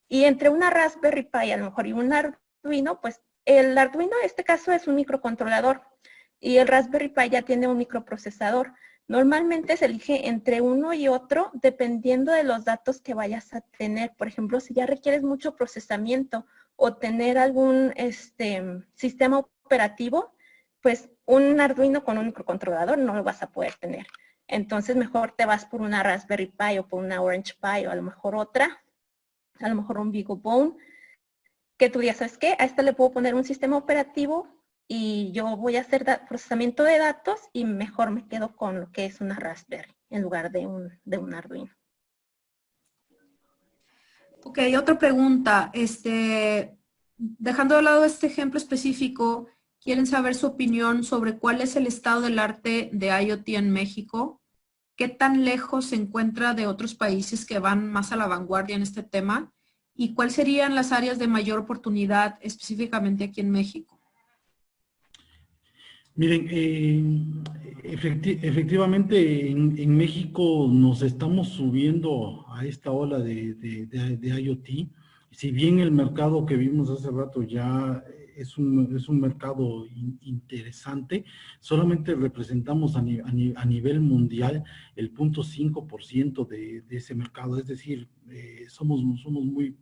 Y entre una Raspberry Pi a lo mejor y un Arduino, pues el Arduino en este caso es un microcontrolador y el Raspberry Pi ya tiene un microprocesador. Normalmente se elige entre uno y otro dependiendo de los datos que vayas a tener. Por ejemplo, si ya requieres mucho procesamiento o tener algún sistema operativo, pues un Arduino con un microcontrolador no lo vas a poder tener. Entonces mejor te vas por una Raspberry Pi o por una Orange Pi o a lo mejor otra, a lo mejor un BeagleBone, que tú digas, ¿sabes qué? A esta le puedo poner un sistema operativo y yo voy a hacer procesamiento de datos y mejor me quedo con lo que es una Raspberry en lugar de un Arduino. Ok, otra pregunta. Dejando de lado este ejemplo específico, ¿quieren saber su opinión sobre cuál es el estado del arte de IoT en México? ¿Qué tan lejos se encuentra de otros países que van más a la vanguardia en este tema? ¿Y cuáles serían las áreas de mayor oportunidad específicamente aquí en México? Miren, efectivamente en México nos estamos subiendo a esta ola de IoT. Si bien el mercado que vimos hace rato ya es un mercado interesante, solamente representamos a nivel mundial el 0.5% de ese mercado, es decir, somos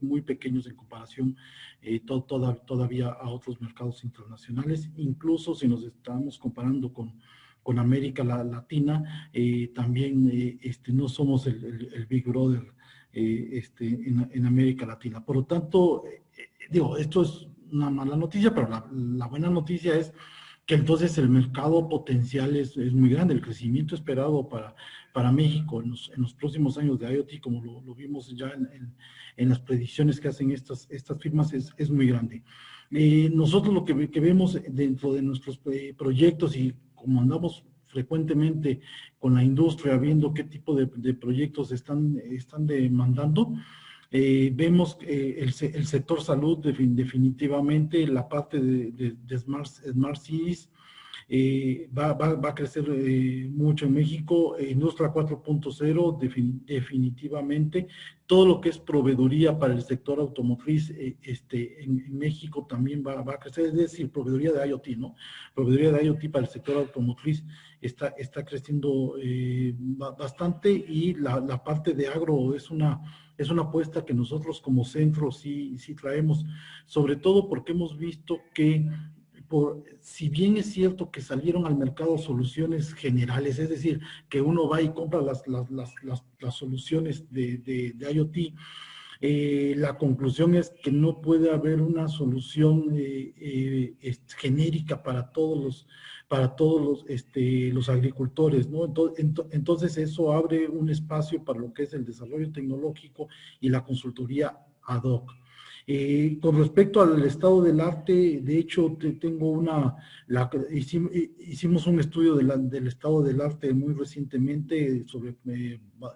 muy pequeños en comparación todavía a otros mercados internacionales, incluso si nos estamos comparando con América Latina, también no somos el Big Brother en América Latina. Por lo tanto, digo, esto es una mala noticia, pero la buena noticia es que entonces el mercado potencial es muy grande. El crecimiento esperado para México en los próximos años de IoT, como lo vimos ya en las predicciones que hacen estas firmas, es muy grande. Nosotros lo que vemos dentro de nuestros proyectos y como andamos frecuentemente con la industria viendo qué tipo de proyectos están demandando, vemos el sector salud definitivamente, la parte de Smart Cities va a crecer mucho en México, Industria 4.0 definitivamente, todo lo que es proveeduría para el sector automotriz en México también va a crecer, es decir, proveeduría de IoT, ¿no? Proveeduría de IoT para el sector automotriz está creciendo bastante y la parte de agro es una apuesta que nosotros como centro sí traemos, sobre todo porque hemos visto que si bien es cierto que salieron al mercado soluciones generales, es decir, que uno va y compra las soluciones de IoT, la conclusión es que no puede haber una solución genérica para todos los agricultores, ¿no? Entonces eso abre un espacio para lo que es el desarrollo tecnológico y la consultoría ad hoc. Con respecto al estado del arte, de hecho, hicimos un estudio del estado del arte muy recientemente sobre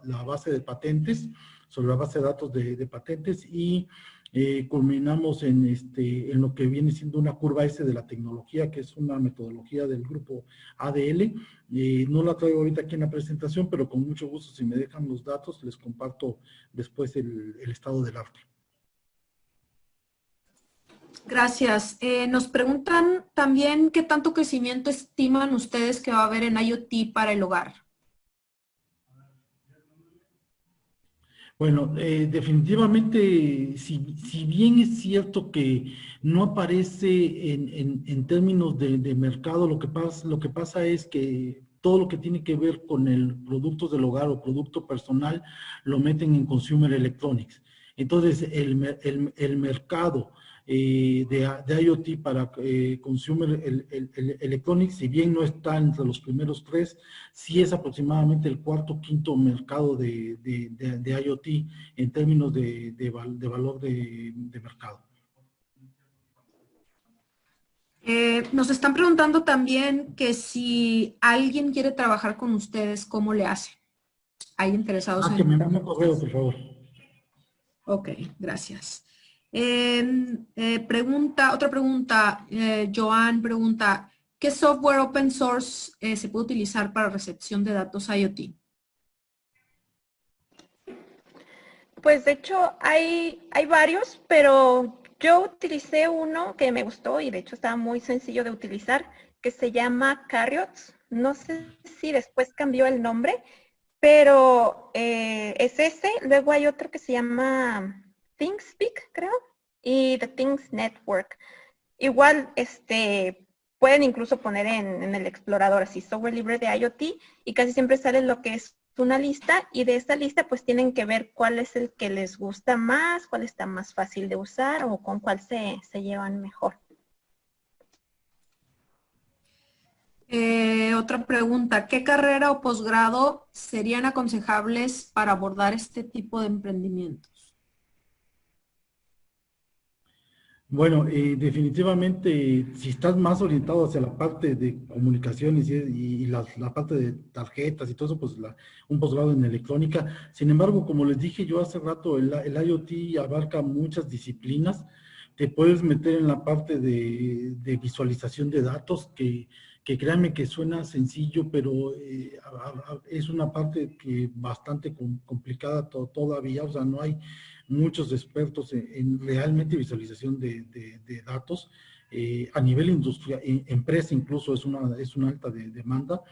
la base de patentes, sobre la base de datos de patentes y culminamos en lo que viene siendo una curva S de la tecnología, que es una metodología del grupo ADL. No la traigo ahorita aquí en la presentación, pero con mucho gusto, si me dejan los datos, les comparto después el estado del arte. Gracias. Nos preguntan también qué tanto crecimiento estiman ustedes que va a haber en IoT para el hogar. Bueno, definitivamente, si bien es cierto que no aparece en términos de mercado, lo que pasa es que todo lo que tiene que ver con el productos del hogar o producto personal lo meten en consumer electronics. Entonces, el mercado de IoT para consumer electronics, si bien no está entre los primeros tres, sí es aproximadamente el cuarto o quinto mercado de IoT en términos de valor de mercado. Nos están preguntando también que si alguien quiere trabajar con ustedes, ¿cómo le hace? ¿Hay interesados en...? Que me envíen un correo, por favor. Ok, gracias. Otra pregunta, Joan pregunta, ¿qué software open source se puede utilizar para recepción de datos IoT? Pues de hecho hay varios, pero yo utilicé uno que me gustó y de hecho estaba muy sencillo de utilizar, que se llama Carriots. no sé si después cambió el nombre, pero es ese. Luego hay otro que se llama ThingSpeak, creo, y The Things Network. Igual, pueden incluso poner en el explorador así, software libre de IoT, y casi siempre sale lo que es una lista, y de esta lista pues tienen que ver cuál es el que les gusta más, cuál está más fácil de usar o con cuál se llevan mejor. Otra pregunta, ¿qué carrera o posgrado serían aconsejables para abordar este tipo de emprendimientos? Bueno, definitivamente, si estás más orientado hacia la parte de comunicaciones y la parte de tarjetas y todo eso, pues un posgrado en electrónica. Sin embargo, como les dije yo hace rato, el IoT abarca muchas disciplinas. Te puedes meter en la parte de visualización de datos, que créanme que suena sencillo, pero es una parte que bastante complicada todavía. O sea, no hay muchos expertos en realmente visualización de datos. A nivel industrial, empresa incluso es una alta demanda.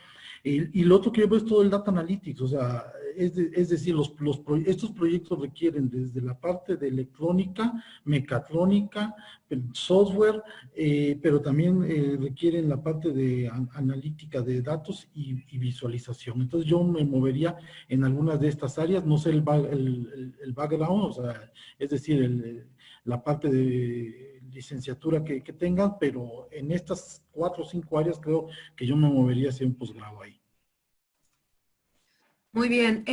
Y lo otro que yo veo es todo el data analytics, o sea, es decir, estos proyectos requieren desde la parte de electrónica, mecatrónica, software, pero también requieren la parte de analítica de datos y visualización. Entonces yo me movería en algunas de estas áreas, no sé el background, o sea, es decir, la parte de licenciatura que tengan, pero en estas 4 o 5 áreas creo que yo me movería hacia un posgrado ahí. Muy bien,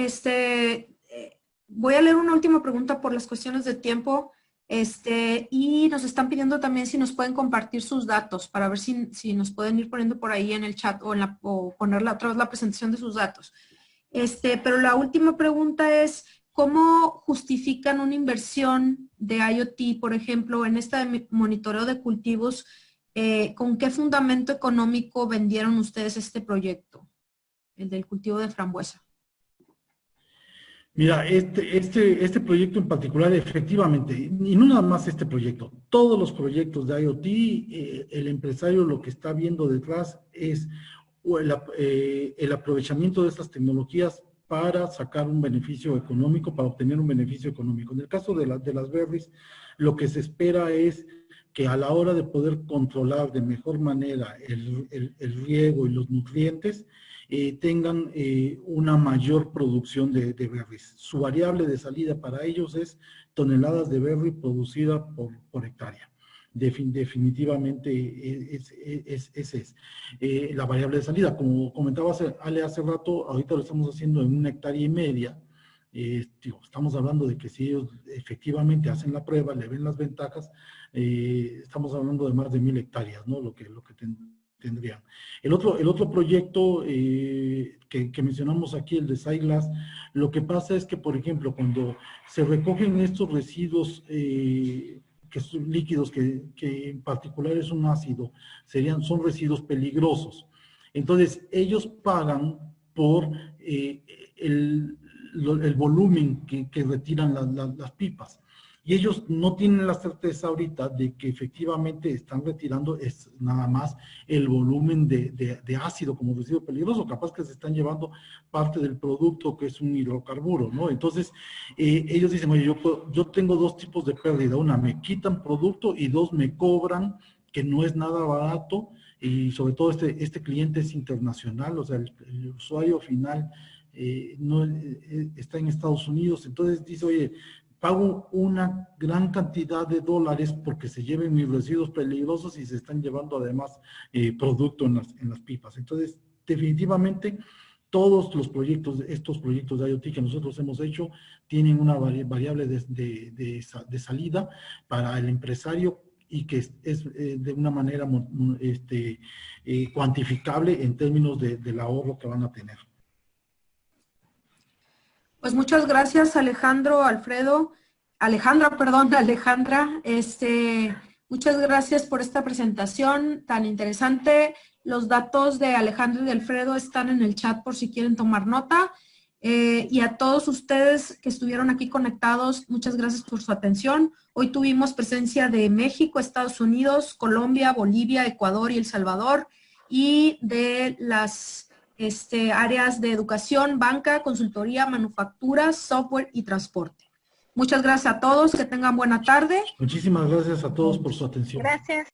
voy a leer una última pregunta por las cuestiones de tiempo, y nos están pidiendo también si nos pueden compartir sus datos para ver si nos pueden ir poniendo por ahí en el chat o poner otra vez la presentación de sus datos. Pero la última pregunta es, ¿cómo justifican una inversión de IoT, por ejemplo, en este monitoreo de cultivos? ¿Con qué fundamento económico vendieron ustedes este proyecto, el del cultivo de frambuesa? Mira, este proyecto en particular, efectivamente, y no nada más este proyecto, todos los proyectos de IoT, el empresario lo que está viendo detrás es el aprovechamiento de estas tecnologías para sacar un beneficio económico, para obtener un beneficio económico. En el caso de las berries, lo que se espera es que a la hora de poder controlar de mejor manera el riego y los nutrientes, tengan una mayor producción de berries. Su variable de salida para ellos es toneladas de berry producida por hectárea. Definitivamente ese es la variable de salida. Como comentaba Ale hace rato, ahorita lo estamos haciendo en 1,5 hectáreas. Estamos hablando de que si ellos efectivamente hacen la prueba, le ven las ventajas, estamos hablando de más de 1,000 hectáreas, ¿no? Lo que tendrían. El otro proyecto que mencionamos aquí, el de SciGlass, lo que pasa es que, por ejemplo, cuando se recogen estos residuos que son líquidos, que en particular es un ácido, son residuos peligrosos. Entonces, ellos pagan por el volumen que retiran las pipas. Y ellos no tienen la certeza ahorita de que efectivamente están retirando nada más el volumen de ácido como residuo peligroso, capaz que se están llevando parte del producto que es un hidrocarburo, ¿no? Entonces, ellos dicen, oye, yo tengo 2 tipos de pérdida, una, me quitan producto y 2, me cobran, que no es nada barato, y sobre todo este cliente es internacional, o sea, el usuario final no está en Estados Unidos, entonces dice, oye, pago una gran cantidad de dólares porque se lleven mis residuos peligrosos y se están llevando además producto en las pipas. Entonces, definitivamente, todos los proyectos, estos proyectos de IoT que nosotros hemos hecho, tienen una variable de salida para el empresario y que es de una manera cuantificable en términos del ahorro que van a tener. Pues muchas gracias, Alejandra. Muchas gracias por esta presentación tan interesante. Los datos de Alejandro y de Alfredo están en el chat por si quieren tomar nota. Y a todos ustedes que estuvieron aquí conectados, muchas gracias por su atención. Hoy tuvimos presencia de México, Estados Unidos, Colombia, Bolivia, Ecuador y El Salvador. y de las áreas de educación, banca, consultoría, manufactura, software y transporte. Muchas gracias a todos, que tengan buena tarde. Muchísimas gracias a todos por su atención. Gracias.